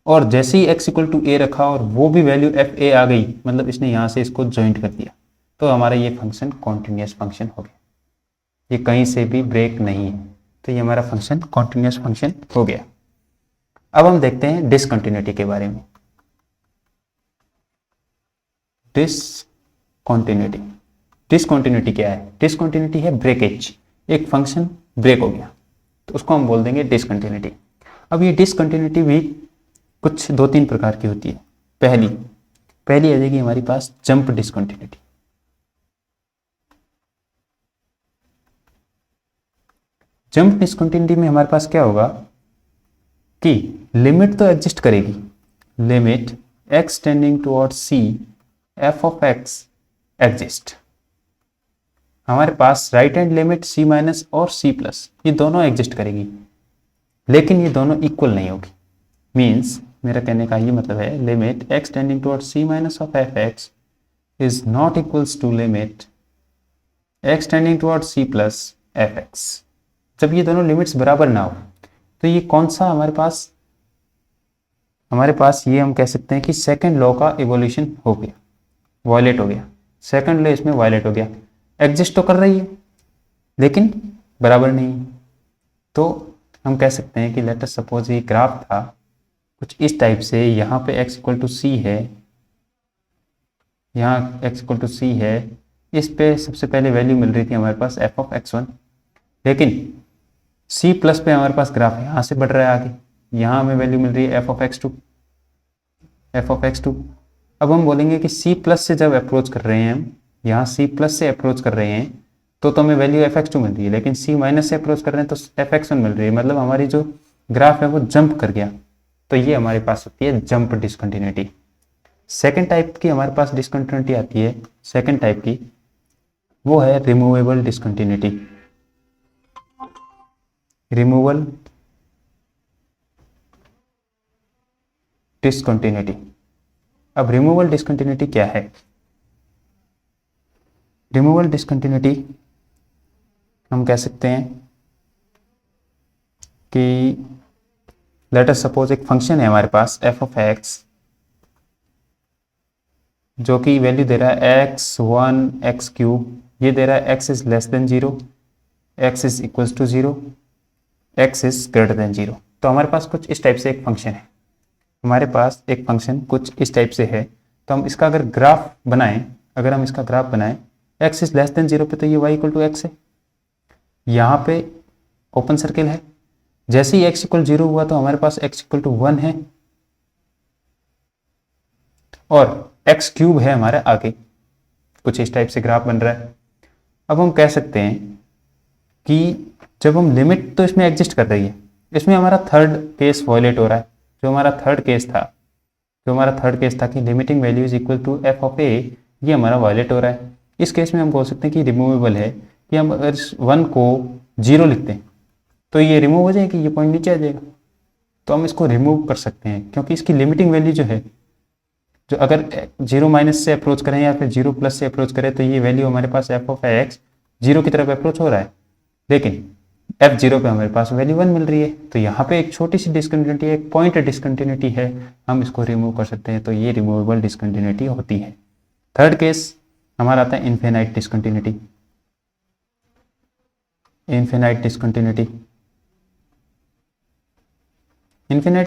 और जैसे ही x इक्वल टू ए रखा और वो भी वैल्यू एफ ए आ गई, मतलब इसने यहाँ से इसको ज्वाइंट कर दिया, तो हमारा ये फंक्शन कॉन्टिन्यूस फंक्शन हो गया, ये कहीं से भी ब्रेक नहीं है, तो ये हमारा फंक्शन कॉन्टिन्यूस फंक्शन हो गया। अब हम देखते हैं डिसकंटिन्यूटी के बारे में। डिसकंटिन्यूटी क्या है? डिसकंटिन्यूटी है ब्रेकेज। एक फंक्शन ब्रेक हो गया तो उसको हम बोल देंगे डिसकंटिन्यूटी। अब ये डिसकंटिन्यूटी भी कुछ दो तीन प्रकार की होती है। पहली आ जाएगी हमारे पास जंप डिसकंटिन्यूटी। जंप डिसकंटिन्यूटी में हमारे पास क्या होगा कि लिमिट तो एग्जिस्ट करेगी, limit x tending toward c f of x exist. हमारे पास right hand limit c minus और c प्लस ये दोनों एग्जिस्ट करेगी, लेकिन ये दोनों इक्वल नहीं होगी। मीन्स मेरा कहने का ये मतलब है limit x tending toward c minus of f x is not equals to limit x tending toward c plus f x. जब ये दोनों लिमिट्स बराबर ना हो तो ये कौन सा हमारे पास ये हम कह सकते हैं कि सेकंड लॉ का इवोल्यूशन हो गया, वायलेट हो गया। सेकंड लॉ इसमें वायलेट हो गया, एग्जिस्ट तो कर रही है लेकिन बराबर नहीं। तो हम कह सकते हैं कि लेट अस सपोज ये ग्राफ था कुछ इस टाइप से, यहाँ पे x इक्वल टू सी है, यहाँ x इक्वल टू सी है, इस पे सबसे पहले वैल्यू मिल रही थी हमारे पास f ऑफ x1, लेकिन c प्लस पे हमारे पास ग्राफ यहाँ से बढ़ रहा है आगे, यहाँ हमें वैल्यू मिल रही है f ऑफ x2। अब हम बोलेंगे कि c प्लस से जब अप्रोच कर रहे हैं हम, यहाँ c प्लस से अप्रोच कर रहे हैं तो हमें वैल्यू fx2 मिल रही है, लेकिन c माइनस से अप्रोच कर रहे हैं तो fx1 मिल रही है, मतलब हमारी जो ग्राफ है वो जंप कर गया। तो ये हमारे पास होती है जंप डिसकंटिन्यूटी। सेकंड टाइप की हमारे पास डिसकंटिन्यूटी आती है, सेकंड टाइप की वो है रिमूवेबल डिसकंटिन्यूटी। Removal discontinuity. अब रिमूवल डिसकंटिन्यूटी क्या है? रिमूवल डिसकंटिन्यूटी हम कह सकते हैं कि लेट अस सपोज एक फंक्शन है हमारे पास f ऑफ x जो कि वैल्यू दे रहा है x1 x क्यूब, ये दे रहा है x is less than 0, x is equals to 0, x is greater than 0। तो हमारे पास कुछ इस टाइप से एक फंक्शन है, हमारे पास एक फंक्शन कुछ इस टाइप से है। तो हम इसका अगर ग्राफ बनाएं, अगर हम इसका ग्राफ बनाएं x इज लेस देन 0 पे, तो ये y इक्वल टू x है, यहाँ पे ओपन सर्किल है। जैसे ही x इक्वल 0 हुआ तो हमारे पास x इक्वल टू 1 है और x क्यूब है हमारे आगे। कुछ इस टाइप से ग्राफ बन रहा है। अब हम कह सकते हैं कि जब हम लिमिट, तो इसमें एग्जिस्ट कर रही है, इसमें हमारा थर्ड केस वायलेट हो रहा है। जो हमारा थर्ड केस था कि limiting value is equal to f of a, ये हमारा वायलेट हो रहा है। इस केस में हम बोल सकते हैं कि रिमूवेबल है, कि हम अगर 1 को 0 लिखते हैं तो ये रिमूव हो जाएगी, ये पॉइंट नीचे आ जाएगा। तो हम इसको रिमूव कर सकते हैं क्योंकि इसकी लिमिटिंग वैल्यू जो है, जो अगर 0 माइनस से अप्रोच करें या फिर 0 प्लस से अप्रोच करें, तो ये वैल्यू हमारे पास एफ ऑफ एक्स 0 की तरफ अप्रोच हो रहा है, लेकिन f0 पे हमारे पास वैल्यू 1 मिल रही है। तो यहाँ पे एक छोटी सी डिसकंटिन्यूटी है, एक पॉइंट डिसकंटिन्यूटी है, हम इसको रिमूव कर सकते हैं। तो ये रिमूवेबल डिसकंटिन्यूटी होती है। थर्ड केस हमारा आता है इनफिनाइट डिसकंटिन्यूटी। इनफिनाइट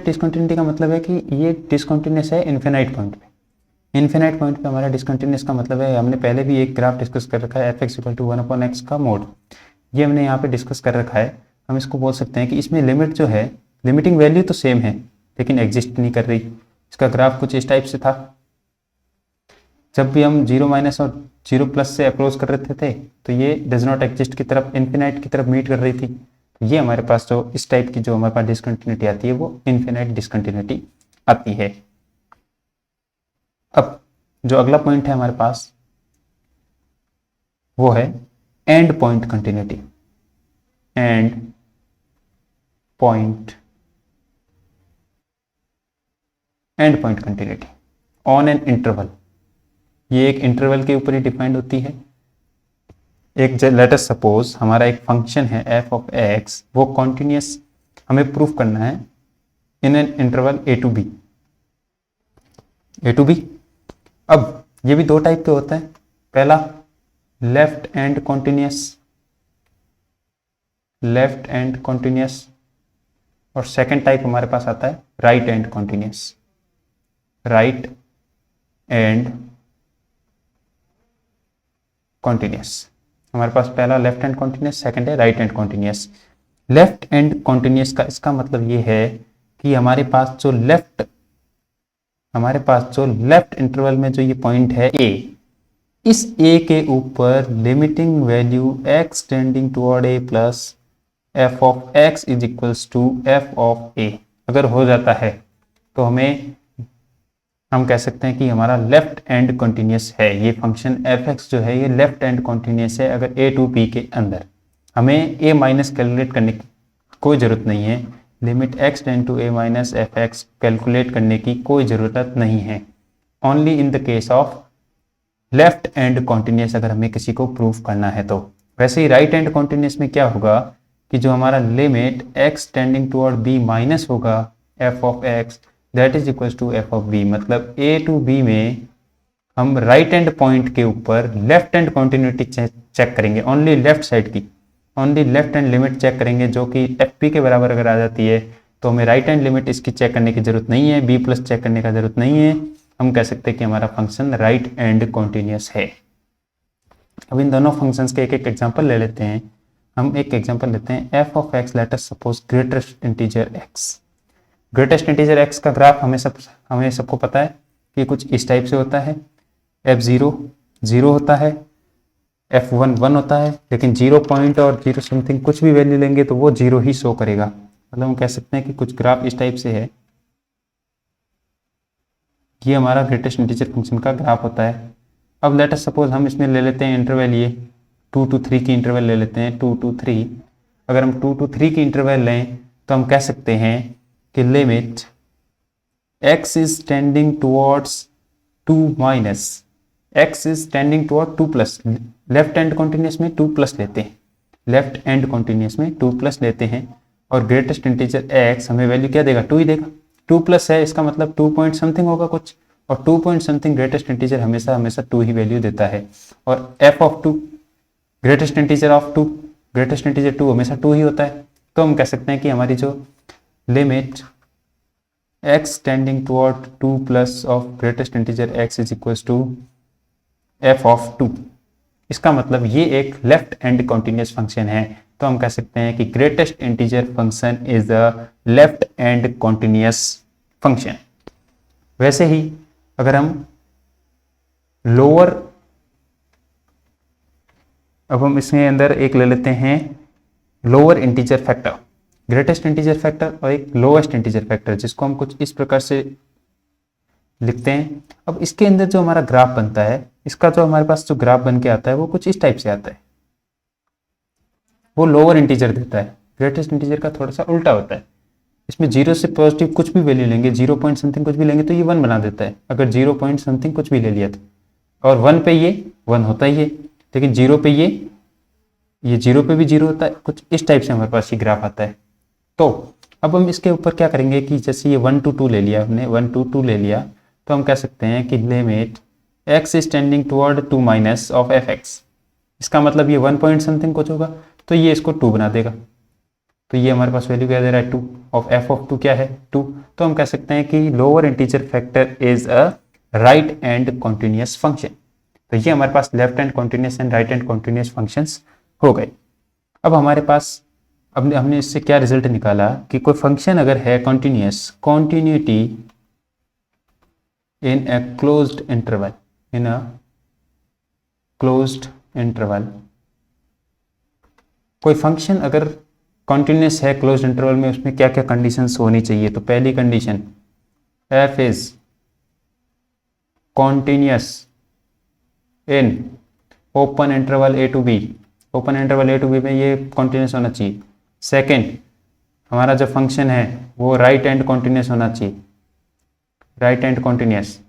डिसकंटिन्यूटी का मतलब है कि ये डिसकंटिन्यूस है इनफिनाइट पॉइंट पे। इनफिनाइट पॉइंट पे हमारा डिसकंटिन्यूस का मतलब है, हमने पहले भी एक ग्राफ डिस्कस कर रखा है, f(x = 1/x) का मोड, ये हमने यहाँ पे डिस्कस कर रखा है। हम इसको बोल सकते हैं कि इसमें लिमिट जो है, लिमिटिंग वैल्यू तो सेम है लेकिन एग्जिस्ट नहीं कर रही। इसका ग्राफ कुछ इस टाइप से था। जब भी हम 0 माइनस और 0 प्लस से अप्रोच कर रहे थे तो ये डज नॉट एग्जिस्ट की तरफ, इन्फिनाइट की तरफ मीट कर रही थी। ये हमारे पास जो इस टाइप की जो हमारे पास डिसकंटिन्यूटी आती है वो इन्फिनाइट डिसकंटिन्यूटी आती है। अब जो अगला पॉइंट है हमारे पास वो है and point continuity. And point continuity on an interval, ये एक इंटरवल के ऊपर ही डिफाइंड होती है। एक लेट अस सपोज हमारा एक फंक्शन है f ऑफ x, वो कॉन्टिन्यूस हमें प्रूफ करना है in an interval a to b। अब ये भी दो टाइप के होते हैं, पहला लेफ्ट एंड कॉन्टिन्यूस और सेकंड टाइप हमारे पास आता है राइट एंड कॉन्टिन्यूस। हमारे पास पहला लेफ्ट एंड कॉन्टिन्यूस, सेकंड है right and continuous. Left end continuous का इसका मतलब ये है कि हमारे पास जो लेफ्ट इंटरवल में जो ये पॉइंट है a, इस a के ऊपर limiting value x tending toward a plus f of x is equals to f of a अगर हो जाता है तो हम कह सकते हैं कि हमारा लेफ्ट एंड कॉन्टिन्यूस है। ये फंक्शन f(x) जो है ये लेफ्ट एंड कॉन्टिन्यूस है। अगर a टू b के अंदर हमें a माइनस कैलकुलेट करने की कोई ज़रूरत नहीं है, limit x tend to a minus f(x) calculate करने की कोई ज़रूरत नहीं है। Only in the case of left end continuous अगर हमें किसी को प्रूफ करना है तो। वैसे ही राइट एंड कॉन्टिन्यूस में क्या होगा कि जो हमारा limit x tending toward b minus होगा f of x that is equal to f of b। मतलब a टू b में हम राइट एंड पॉइंट के ऊपर लेफ्ट एंड कॉन्टिन्यूटी चेक करेंगे, ओनली लेफ्ट साइड की, only left end limit check करेंगे, जो कि fp के बराबर अगर आ जाती है तो हमें राइट एंड लिमिट इसकी चेक करने की जरूरत नहीं है, b प्लस चेक करने का जरूरत नहीं है। हम कह सकते हैं कि हमारा फंक्शन राइट एंड कॉन्टिन्यूस है। अब इन दोनों फंक्शंस के एक एक एग्जांपल ले लेते हैं। हम एक एग्जांपल लेते हैं f of x, late us suppose greatest integer x। Greatest integer x का ग्राफ हमें सबको पता है कि कुछ इस टाइप से होता है। f0 0 होता है, f1 1 होता है, लेकिन 0 पॉइंट और 0 समथिंग कुछ भी वैल्यू लेंगे तो वो 0 ही शो करेगा। मतलब हम कह सकते हैं कि कुछ ग्राफ इस टाइप से है, ये हमारा ग्रेटेस्ट इंटीजर फंक्शन का ग्राफ होता है। अब लेट अस सपोज हम इसमें ले लेते हैं इंटरवल, ये 2 to 3 की इंटरवल ले लेते हैं, 2 to 3। अगर हम 2 to 3 की इंटरवल लें तो हम कह सकते हैं कि limit x is tending towards 2 minus x is tending toward 2 plus, left end continuous में 2 प्लस लेते हैं, लेफ्ट एंड कॉन्टिन्यूस में 2 प्लस लेते हैं और ग्रेटेस्ट इंटीजर x हमें वैल्यू क्या देगा, 2 ही देगा। 2 प्लस है, इसका मतलब 2 पॉइंट समथिंग होगा कुछ, और 2 पॉइंट समथिंग ग्रेटेस्ट इंटीजर हमेशा हमेशा 2 ही वैल्यू देता है, और F of 2 greatest integer of 2 greatest integer 2 हमेशा 2 ही होता है। तो हम कह सकते हैं कि हमारी जो limit x tending toward 2 plus of greatest integer x is equals to f of 2, इसका मतलब ये एक लेफ्ट एंड कॉन्टिन्यूस फंक्शन है। तो हम कह सकते हैं कि greatest integer function is the left end continuous function. वैसे ही अगर हम लोअर, अब हम इसमें अंदर एक ले लेते हैं lower integer factor, greatest integer factor और एक लोएस्ट इंटीजर फैक्टर, जिसको हम कुछ इस प्रकार से लिखते हैं। अब इसके अंदर जो हमारा ग्राफ बनता है, इसका जो हमारे पास जो ग्राफ बन के आता है वो कुछ इस टाइप से आता है, वो लोअर इंटीजर देता है, ग्रेटेस्ट इंटीजर का थोड़ा सा उल्टा होता है। इसमें 0 से पॉजिटिव कुछ भी वैल्यू लेंगे, 0 पॉइंट समथिंग कुछ भी लेंगे तो ये 1 बना देता है, अगर 0 पॉइंट समथिंग कुछ भी ले लिया तो, और 1 पे ये 1 होता ही है, लेकिन 0 पे ये 0 पे भी 0 होता है। कुछ इस टाइप से हमारे पास ये ग्राफ आता है। तो अब हम इसके ऊपर क्या करेंगे कि जैसे ये 1 to 2 ले लिया हमने, 1 to 2 ले लिया, तो हम कह सकते हैं कि limit x is tending toward 2 minus of fx, इसका मतलब ये 1 पॉइंट समथिंग कुछ होगा तो ये इसको 2 बना देगा। तो ये हमारे पास वैल्यू क्या दे रहा है 2 ऑफ f ऑफ 2 क्या है 2। तो हम कह सकते हैं कि lower integer factor is a right and continuous function. तो ये हमारे पास left hand continuous and right hand continuous functions हो गए। अब हमारे पास अब हमने इससे क्या रिजल्ट निकाला कि कोई फंक्शन अगर है continuous, continuity in a closed interval, in a closed interval, कोई फंक्शन अगर कॉन्टिन्यूस है क्लोज्ड इंटरवल में, उसमें क्या क्या कंडीशंस होनी चाहिए। तो पहली condition f is continuous in open interval a to b, open interval a to b में ये कॉन्टिन्यूस होना चाहिए। सेकेंड, हमारा जो फंक्शन है वो राइट हैंड कॉन्टिन्यूस होना चाहिए, राइट हैंड कॉन्टिन्यूस।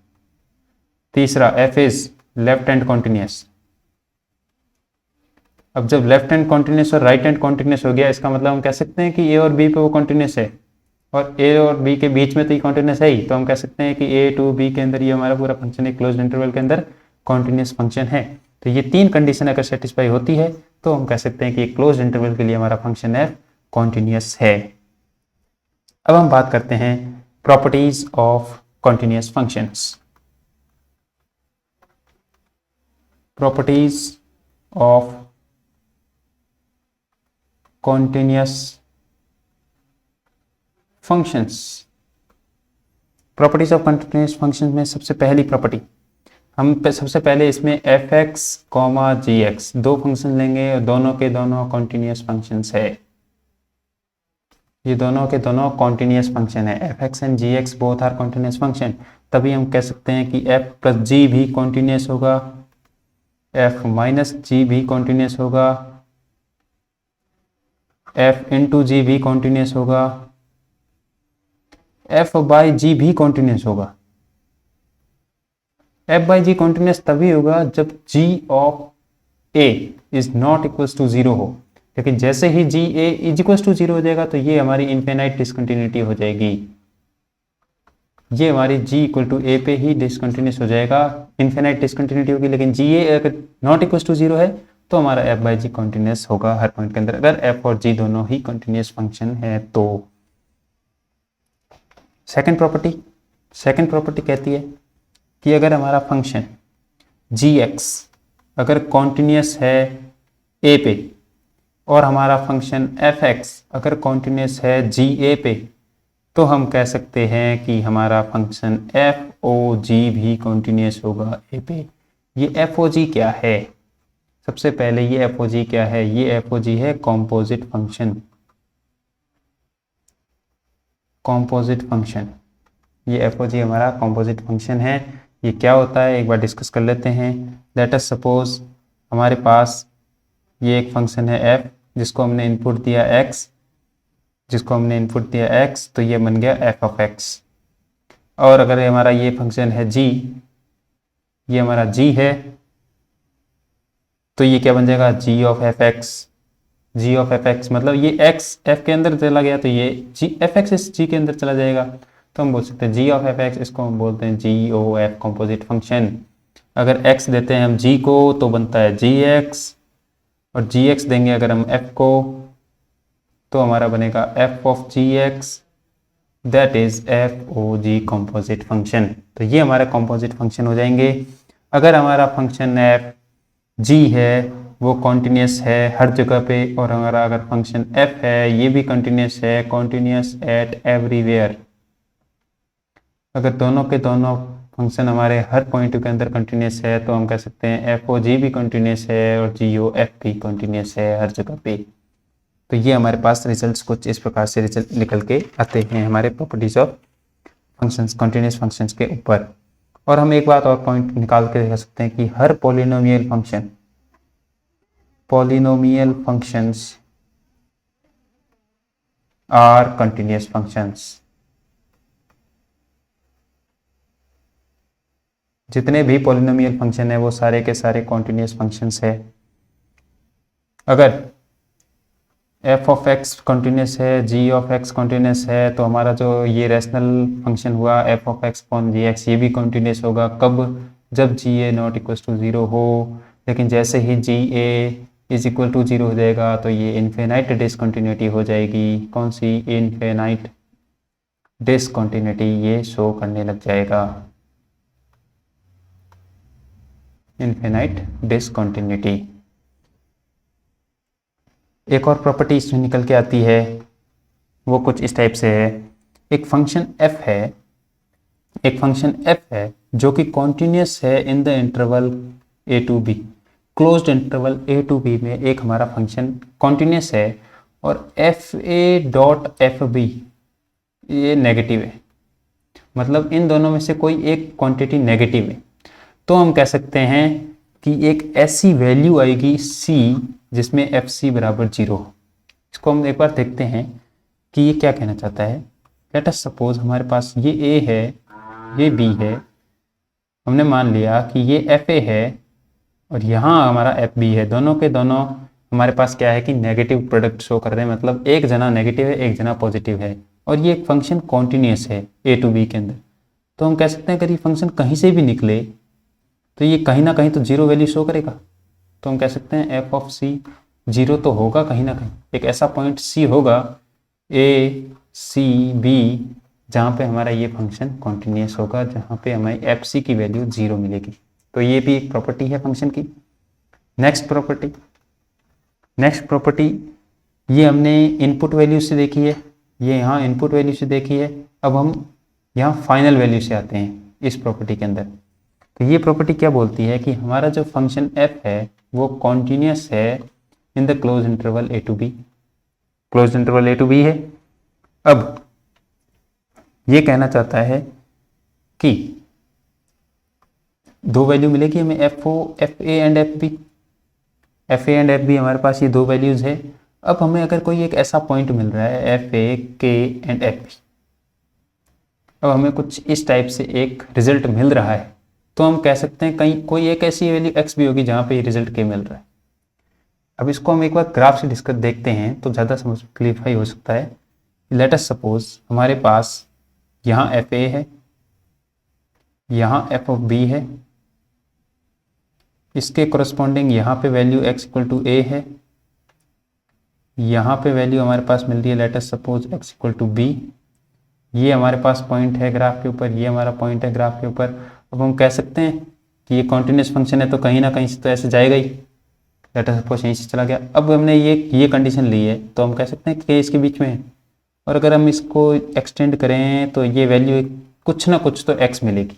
तीसरा, f is left hand continuous. अब जब लेफ्ट हैंड कॉन्टिन्यूस और राइट हैंड कॉन्टिन्यूस हो गया, इसका मतलब हम कह सकते हैं कि a और b पे वो कॉन्टिन्यूस है, और a और b के बीच में तो ये कॉन्टिन्यूस है ही। तो हम कह सकते हैं कि a टू b के अंदर ये हमारा पूरा फंक्शन एक क्लोज्ड इंटरवल के अंदर कॉन्टिन्यूस फंक्शन है। तो ये 3 कंडीशन अगर सेटिस्फाई होती है तो हम कह सकते हैं कि क्लोज्ड इंटरवल के लिए हमारा फंक्शन f कॉन्टिन्यूस है। अब हम बात करते हैं properties of continuous functions. Properties of continuous functions. Properties of continuous functions में सबसे पहली प्रॉपर्टी, हम सबसे पहले इसमें f(x, gx) दो फंक्शन लेंगे और दोनों के दोनों कॉन्टिन्यूस फंक्शंस है। ये दोनों के दोनों कॉन्टिन्यूस फंक्शन है, f(x) and gx both are continuous function. तभी हम कह सकते हैं कि f प्लस g भी कॉन्टिन्यूस होगा, f माइनस g भी कॉन्टिन्यूस होगा, f इंटू g भी कॉन्टिन्यूस होगा, f बाई g भी कॉन्टिन्यूस होगा। f बाई जी कॉन्टिन्यूस तभी होगा जब g of a is not equals to 0 हो, लेकिन जैसे ही g a is equals to 0 हो जाएगा तो ये हमारी इनफिनाइट डिसकंटिन्यूटी हो जाएगी। ये हमारी g इक्वल टू ए पे ही डिसकंटिन्यूस हो जाएगा, इनफिनाइट डिसकंटिन्यूटी होगी। लेकिन जी ए अगर नॉट इक्वल्स टू 0 है तो हमारा f बाई जी कॉन्टिन्यूस होगा हर पॉइंट के अंदर, अगर f और g दोनों ही कॉन्टिन्यूस फंक्शन है तो। सेकेंड प्रॉपर्टी कहती है कि अगर हमारा फंक्शन gx अगर कॉन्टिन्यूस है a पे और हमारा फंक्शन fx अगर कॉन्टिन्यूस है ga पे, तो हम कह सकते हैं कि हमारा फंक्शन fog भी कॉन्टिन्यूस होगा a पे। ये fog क्या है? सबसे पहले ये fog क्या है? ये fog है कॉम्पोजिट फंक्शन। कॉम्पोजिट फंक्शन, ये fog हमारा कॉम्पोजिट फंक्शन है। ये क्या होता है एक बार डिस्कस कर लेते हैं। लेट अस सपोज हमारे पास ये एक फंक्शन है f जिसको हमने इनपुट दिया x, तो ये बन गया f ऑफ x। और अगर हमारा ये फंक्शन है g, ये हमारा g है, तो ये क्या बन जाएगा g ऑफ fx। मतलब ये x f के अंदर चला गया तो ये g f(x) इस g के अंदर चला जाएगा। तो हम बोल सकते हैं जी ऑफ एफ एक्स, इसको हम बोलते हैं जी ओ एफ कॉम्पोजिट फंक्शन। अगर x देते हैं हम g को तो बनता है जी एक्स, और जी एक्स देंगे अगर हम f को तो हमारा बनेगा f of g x, that is f o g composite function. तो ये हमारा कॉम्पोजिट फंक्शन हो जाएंगे। अगर हमारा फंक्शन एफ जी है वो कॉन्टिन्यूस है हर जगह पे, और हमारा अगर फंक्शन एफ है ये भी कॉन्टिन्यूस है, कॉन्टिन्यूस एट एवरीवेयर। अगर दोनों के दोनों फंक्शन हमारे हर पॉइंट के अंदर कंटिन्यूस है तो हम कह सकते हैं एफ ओ जी भी कंटिन्यूस है और जी ओ एफ भी कंटिन्यूस है हर जगह पे। तो ये हमारे पास रिजल्ट्स कुछ इस प्रकार से रिजल्ट निकल के आते हैं हमारे properties of functions, continuous functions के ऊपर। और हम एक बात और पॉइंट निकाल के दिखा सकते हैं कि हर polynomial functions are continuous functions. जितने भी पॉलिनोमियल फंक्शन है वो सारे के सारे कॉन्टिन्यूस फंक्शंस है। अगर एफ ऑफ एक्स कॉन्टिन्यूस है, जी ऑफ एक्स कॉन्टिन्यूस है, तो हमारा जो ये रैशनल फंक्शन हुआ f of x upon g x ये भी कॉन्टिन्यूस होगा। कब? जब g a not equal to zero हो। लेकिन जैसे ही g a is equal to zero हो जाएगा तो ये इन्फिनाइट डिसकंटिन्यूटी हो जाएगी। कौन सी? इन्फिनाइट डिसकंटिन्यूटी ये शो करने लग जाएगा, इन्फिनाइट डिसकंटिन्यूटी। एक और प्रॉपर्टी इसमें निकल के आती है वो कुछ इस टाइप से है। एक फंक्शन f है जो कि कॉन्टिन्यूस है in the interval a to b। Closed interval a to b में एक हमारा फंक्शन कॉन्टिन्यूस है और f a dot f b ये नेगेटिव है। मतलब इन दोनों में से कोई एक क्वांटिटी नेगेटिव है। तो हम कह सकते हैं कि एक ऐसी वैल्यू आएगी c जिसमें एफ सी बराबर 0 हो। इसको हम एक बार देखते हैं कि ये क्या कहना चाहता है। लेट अस सपोज हमारे पास ये a है, ये b है। हमने मान लिया कि ये एफ ए है और यहाँ हमारा एफ बी है। दोनों के दोनों हमारे पास क्या है कि नेगेटिव प्रोडक्ट शो कर रहे हैं, मतलब एक जना नेगेटिव है एक जना पॉजिटिव है, और ये एक फंक्शन कॉन्टिन्यूस है ए टू बी के अंदर। तो हम कह सकते हैं अगर ये फंक्शन कहीं से भी निकले तो ये कहीं ना कहीं तो 0 वैल्यू शो करेगा। तो हम कह सकते हैं एफ ऑफ सी 0 तो होगा कहीं ना कहीं, एक ऐसा पॉइंट सी होगा ए सी बी जहाँ पे हमारा ये फंक्शन कॉन्टिन्यूस होगा, जहाँ पे हमें एफ सी की वैल्यू 0 मिलेगी। तो ये भी एक प्रॉपर्टी है फंक्शन की। नेक्स्ट प्रॉपर्टी ये हमने इनपुट वैल्यू से देखी है, ये यहाँ इनपुट वैल्यू से देखी है। अब हम यहाँ फाइनल वैल्यू से आते हैं इस प्रॉपर्टी के अंदर। तो ये प्रॉपर्टी क्या बोलती है कि हमारा जो फंक्शन f है वो कॉन्टिन्यूस है in the close interval a to b। Close interval a to b है। अब ये कहना चाहता है कि दो वैल्यू मिलेगी हमें f a and f b. हमारे पास ये दो वैल्यूज है। अब हमें अगर कोई एक ऐसा पॉइंट मिल रहा है एफ ए के एंड एफ बी, अब हमें कुछ इस टाइप से एक रिजल्ट मिल रहा है, तो हम कह सकते हैं कहीं कोई एक ऐसी वैल्यू एक्स भी होगी जहाँ पे ये रिजल्ट के मिल रहा है। अब इसको हम एक बार ग्राफ से डिस्कस देखते हैं तो ज़्यादा समझ क्लियरफाई हो सकता है। लेट अस सपोज हमारे पास यहाँ एफ ए है, यहाँ एफ ऑफ बी है, इसके कोरस्पॉन्डिंग यहाँ पे value x equal to a है, यहाँ पे वैल्यू हमारे पास मिल रही है let us suppose x equal to b. ये हमारे पास पॉइंट है ग्राफ के ऊपर, ये हमारा पॉइंट है ग्राफ के ऊपर। अब हम कह सकते हैं कि ये कॉन्टिन्यूस फंक्शन है तो कहीं ना कहीं से तो ऐसे जाएगा ही। लेट अस सपोज यहीं से चला गया। अब हमने ये कंडीशन ली है तो हम कह सकते हैं कि इसके बीच में है, और अगर हम इसको एक्सटेंड करें तो ये वैल्यू कुछ ना कुछ तो x मिलेगी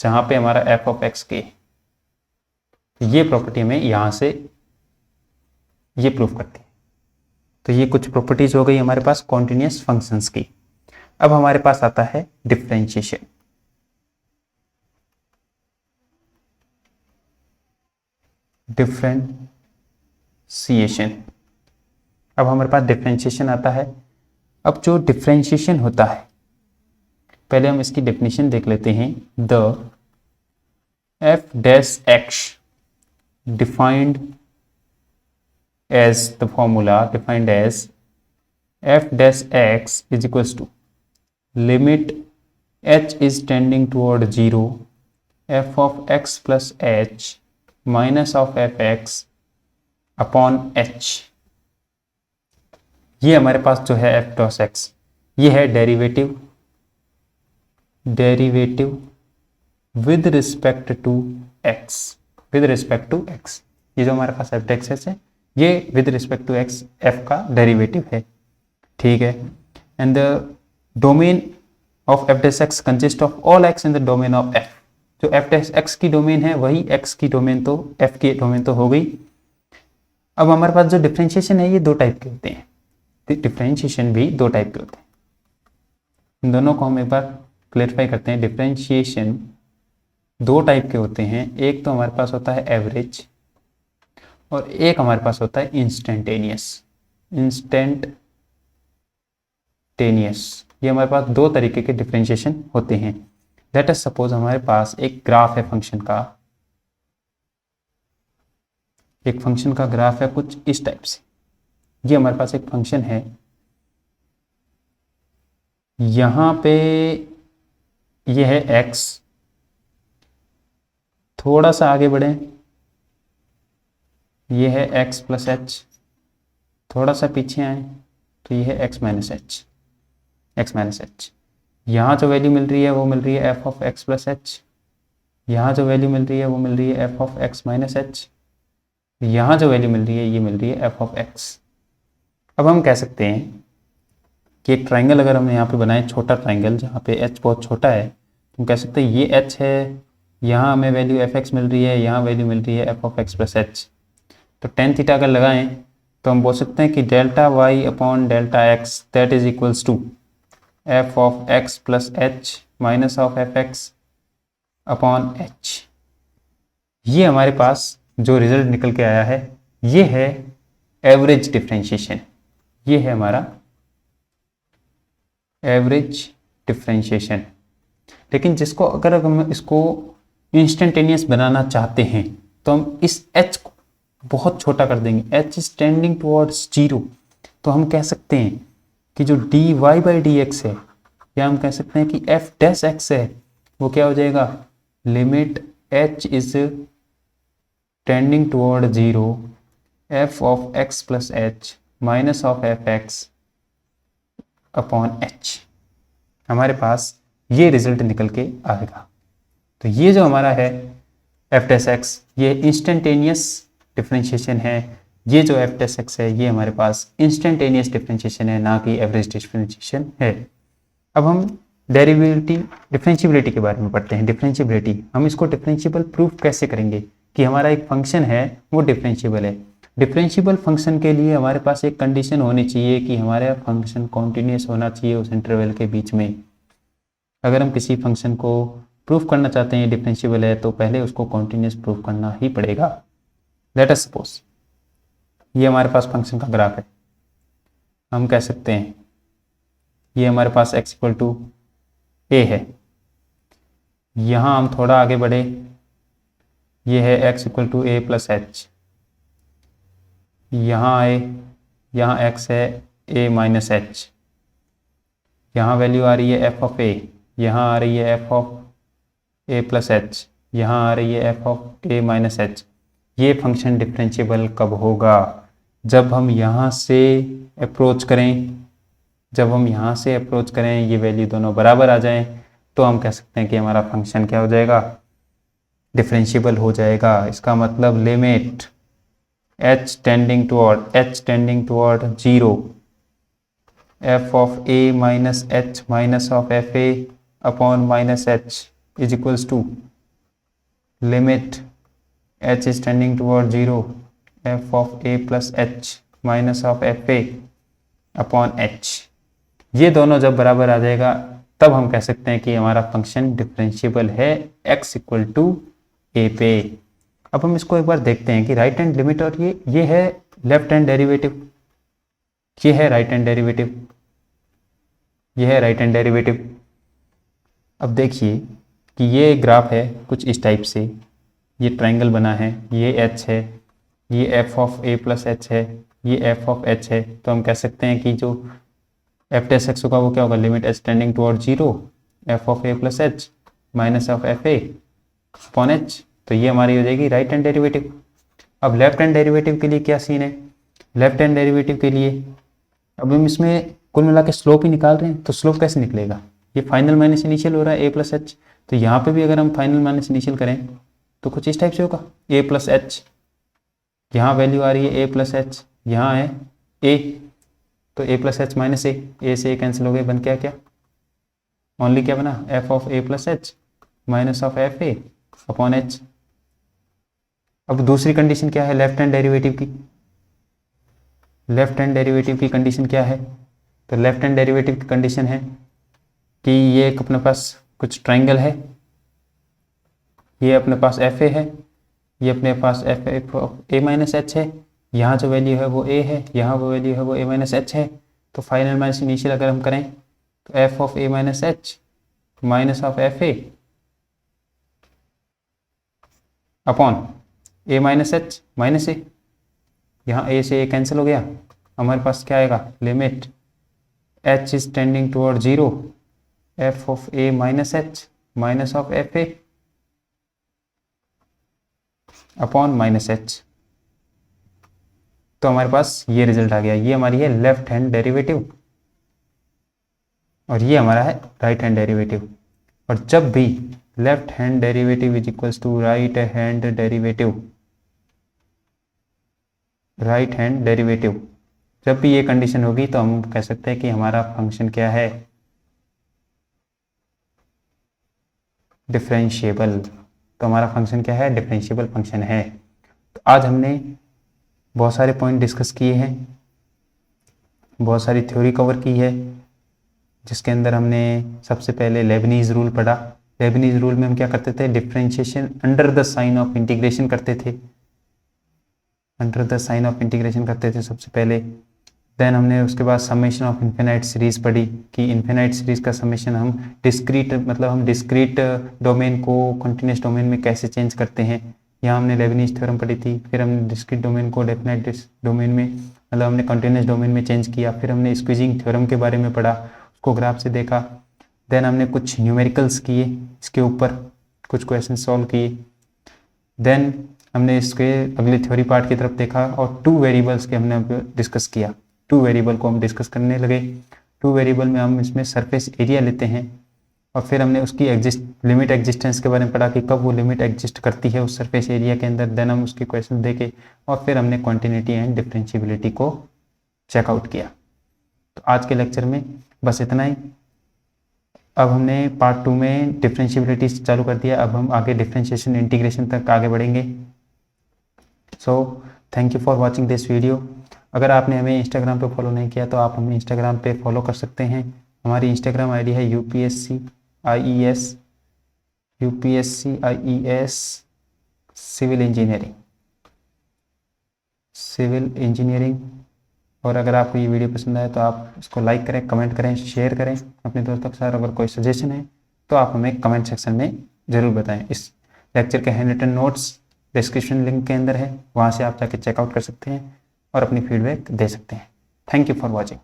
जहाँ पे हमारा एफ ऑफ एक्स के। ये प्रॉपर्टी हमें यहाँ से ये प्रूफ करती है। तो ये कुछ प्रॉपर्टीज हो गई हमारे पास कॉन्टिन्यूस फंक्शंस की। अब हमारे पास आता है डिफरेंशिएशन। अब हमारे पास डिफरेंशिएशन आता है। अब जो डिफरेंशिएशन होता है पहले हम इसकी डेफिनेशन देख लेते हैं। The F dash x defined as the formula defined as f dash x is equals to limit h is tending toward 0, f of x plus h minus of fx upon h, ये हमारे पास जो है f DOS x, ये है derivative with respect to x, ये जो हमारे पास f DOS x है ये with respect to x f का डेरिवेटिव है, ठीक है। And the domain of f dash x consist of all x in the domain of f, जो f डैश x की डोमेन है वही x की डोमेन तो f की डोमेन तो हो गई। अब हमारे पास जो डिफरेंशिएशन है ये दो टाइप के होते हैं, डिफरेंशिएशन भी दो टाइप के होते हैं, इन दोनों को हम एक बार क्लेरिफाई करते हैं। डिफरेंशिएशन दो टाइप के होते हैं, एक तो हमारे पास होता है एवरेज और एक हमारे पास होता है इंस्टेंटेनियस। ये हमारे पास दो तरीके के डिफरेंशिएशन होते हैं। लेट अस सपोज हमारे पास एक ग्राफ है फंक्शन का, एक फंक्शन का ग्राफ है कुछ इस टाइप से। ये हमारे पास एक फंक्शन है, यहां पे ये है x, थोड़ा सा आगे बढ़े ये है x प्लस एच, थोड़ा सा पीछे आए तो ये है x माइनस एच। यहाँ जो वैल्यू मिल रही है वो मिल रही है f of x plus h, यहाँ जो वैल्यू मिल रही है वो मिल रही है f of x minus h, यहाँ जो वैल्यू मिल रही है ये मिल रही है f ऑफ x। अब हम कह सकते हैं कि एक ट्राइंगल अगर हमने यहाँ पे बनाए, छोटा ट्राइंगल जहाँ पे h बहुत छोटा है, तो हम कह सकते हैं ये h है, यहाँ हमें वैल्यू fx मिल रही है, यहाँ वैल्यू मिल रही है f of x plus h. तो tan थीटा अगर लगाएं तो हम बोल सकते हैं कि delta y upon delta x that is equals to f of x plus h minus of fx upon h। ये हमारे पास जो रिजल्ट निकल के आया है ये है एवरेज डिफरेंशिएशन, ये है हमारा एवरेज डिफरेंशिएशन। लेकिन जिसको अगर हम इसको इंस्टेंटेनियस बनाना चाहते हैं तो हम इस h को बहुत छोटा कर देंगे, h इज टेंडिंग टुवर्ड्स 0, तो हम कह सकते हैं कि जो dy बाई डी एक्स है, या हम कह सकते हैं कि f डैश x है, वो क्या हो जाएगा, limit h is tending toward 0 f of x plus h minus of fx upon h। हमारे पास ये रिजल्ट निकल के आएगा। तो ये जो हमारा है f डैश x ये इंस्टेंटेनियस डिफरेंशिएशन है, ये जो f डैश x है ये हमारे पास इंस्टेंटेनियस डिफरेंशिएशन है, ना कि एवरेज डिफरेंशिएशन है। अब हम डिफरेंशिएबिलिटी के बारे में पढ़ते हैं। डिफरेंशिएबिलिटी, हम इसको डिफरेंशिएबल प्रूफ कैसे करेंगे कि हमारा एक फंक्शन है वो डिफरेंशिएबल है। डिफरेंशिएबल फंक्शन के लिए हमारे पास एक कंडीशन होनी चाहिए कि हमारा फंक्शन कॉन्टिन्यूस होना चाहिए उस इंटरवल के बीच में। अगर हम किसी फंक्शन को प्रूफ करना चाहते हैं डिफरेंशिएबल है तो पहले उसको कॉन्टिन्यूस प्रूफ करना ही पड़ेगा। लेट अस सपोज ये हमारे पास फंक्शन का ग्राफ है, हम कह सकते हैं ये हमारे पास x इक्वल टू a है, यहाँ हम थोड़ा आगे बढ़े ये है x equal to a plus h, यहाँ आए यहाँ x है a माइनस एच, यहाँ वैल्यू आ रही है f ऑफ a, यहाँ आ रही है f of a plus h, यहाँ आ रही है f of a minus H. ये फंक्शन डिफरेंशिएबल कब होगा, जब हम यहाँ से अप्रोच करें, ये वैल्यू दोनों बराबर आ जाएं तो हम कह सकते हैं कि हमारा फंक्शन क्या हो जाएगा, डिफरेंशिएबल हो जाएगा। इसका मतलब limit h tending toward 0 f of a minus h minus of f a upon minus h is equals to limit h is tending toward 0 f of a plus h minus of f a upon h। ये दोनों जब बराबर आ जाएगा तब हम कह सकते हैं कि हमारा फंक्शन डिफरेंशिएबल है x इक्वल टू a पे। अब हम इसको एक बार देखते हैं कि राइट हैंड लिमिट और ये है लेफ्ट हैंड डेरिवेटिव, ये है राइट हैंड डेरिवेटिव, अब देखिए कि ये ग्राफ है कुछ इस टाइप से, ये ट्राइंगल बना है, ये h है, ये f of a plus H है, ये f ऑफ h है। तो हम कह सकते हैं कि जो f डैश x होगा वो क्या होगा, limit h tending toward 0 F of A plus h minus of f a upon H, तो ये हमारी हो जाएगी राइट हैंड डेरिवेटिव। अब लेफ्ट हैंड डेरिवेटिव के लिए क्या सीन है, लेफ्ट हैंड डेरिवेटिव के लिए अब हम इसमें कुल मिला के स्लोप ही निकाल रहे हैं, तो स्लोप कैसे निकलेगा, ये फाइनल माइनस इनिशियल हो रहा है ए प्लस एच, तो यहाँ पे भी अगर हम फाइनल माइनस इनिशियल करें तो कुछ इस टाइप से होगा, ए प्लस एच, यहाँ वैल्यू आ रही है ए प्लस एच, यहाँ है ए, तो ए प्लस एच माइनस ए से ए कैंसिल हो गए, बन क्या क्या ओनली क्या बना F of A plus h minus of f a upon H. अब दूसरी कंडीशन क्या है लेफ्ट हैंड डेरिवेटिव की, लेफ्ट हैंड डेरिवेटिव की कंडीशन क्या है, तो लेफ्ट हैंड डेरिवेटिव की कंडीशन है कि ये एक अपने पास कुछ ट्राइंगल है, ये अपने पास एफ ए है, ये अपने पास एफ ए माइनस एच है, यहाँ जो वैल्यू है वो ए है, यहाँ वो वैल्यू है वो ए माइनस एच है, तो फाइनल माइनस इनिशियल अगर हम करें तो f of a minus h minus of f a upon a minus h minus a, यहाँ ए से ए कैंसिल हो गया, हमारे पास क्या आएगा limit H is tending toward 0 F of a minus h minus of f a upon minus H, तो हमारे पास ये रिजल्ट आ गया, ये हमारी है लेफ्ट हैंड डेरिवेटिव और ये हमारा है राइट हैंड डेरिवेटिव। और जब भी left hand derivative is equals to right hand derivative, right hand derivative, जब भी ये कंडीशन होगी तो हम कह सकते हैं कि हमारा फंक्शन क्या है डिफरेंशिएबल, तो हमारा फंक्शन क्या है डिफरेंशिएबल फंक्शन है। तो आज हमने बहुत सारे पॉइंट डिस्कस किए हैं, बहुत सारी थ्योरी कवर की है, जिसके अंदर हमने सबसे पहले लेबनीज रूल पढ़ा। लेबनीज रूल में हम क्या करते थे differentiation under the sign of integration करते थे, under the sign of integration करते थे सबसे पहले। देन हमने उसके बाद समेशन ऑफ इन्फिनाइट सीरीज पढ़ी कि इन्फिनाइट सीरीज का समेशन हम डिस्क्रीट मतलब हम डिस्क्रीट डोमेन को कंटिन्यूस डोमेन में कैसे चेंज करते हैं, यहाँ हमने लेबनीज थ्योरम पढ़ी थी। फिर हमने डिस्क्रीट डोमेन को डेफिनाइट डोमेन में मतलब हमने कंटिन्यूस डोमेन में चेंज किया। फिर हमने स्क्वीजिंग थ्योरम के बारे में पढ़ा, उसको ग्राफ से देखा। देन हमने कुछ न्यूमेरिकल्स किए, इसके ऊपर कुछ क्वेश्चन सॉल्व किए। देन हमने इसके अगले थ्योरी पार्ट की तरफ देखा और टू वेरिएबल्स के हमने डिस्कस किया। टू वेरिएबल को हम डिस्कस करने लगे। टू वेरिएबल में हम इसमें सरफेस एरिया लेते हैं और फिर हमने उसकी लिमिट एग्जिस्टेंस के बारे में पढ़ा कि कब वो लिमिट एग्जिस्ट करती है उस सरफेस एरिया के अंदर। देन हम उसके क्वेश्चन देखे और फिर हमने कॉन्टिन्यूटी एंड डिफरेंशिएबिलिटी को चेकआउट किया। तो आज के लेक्चर में बस इतना ही। अब हमने पार्ट 2 में डिफरेंशिएबिलिटी चालू कर दिया, अब हम आगे डिफरेंशिएशन इंटीग्रेशन तक आगे बढ़ेंगे। So thank you for watching this video. अगर आपने हमें इंस्टाग्राम पे फॉलो नहीं किया तो आप हमें इंस्टाग्राम पे फॉलो कर सकते हैं। हमारी इंस्टाग्राम आईडी है UPSC IES सिविल इंजीनियरिंग। और अगर आपको ये वीडियो पसंद आए तो आप इसको लाइक करें, कमेंट करें, शेयर करें अपने दोस्तों के साथ। अगर कोई सजेशन है तो आप हमें कमेंट सेक्शन में ज़रूर बताएं। इस लेक्चर के handwritten notes description link के अंदर है, वहाँ से आप जाके चेकआउट कर सकते हैं और अपनी फीडबैक दे सकते हैं। Thank you for watching.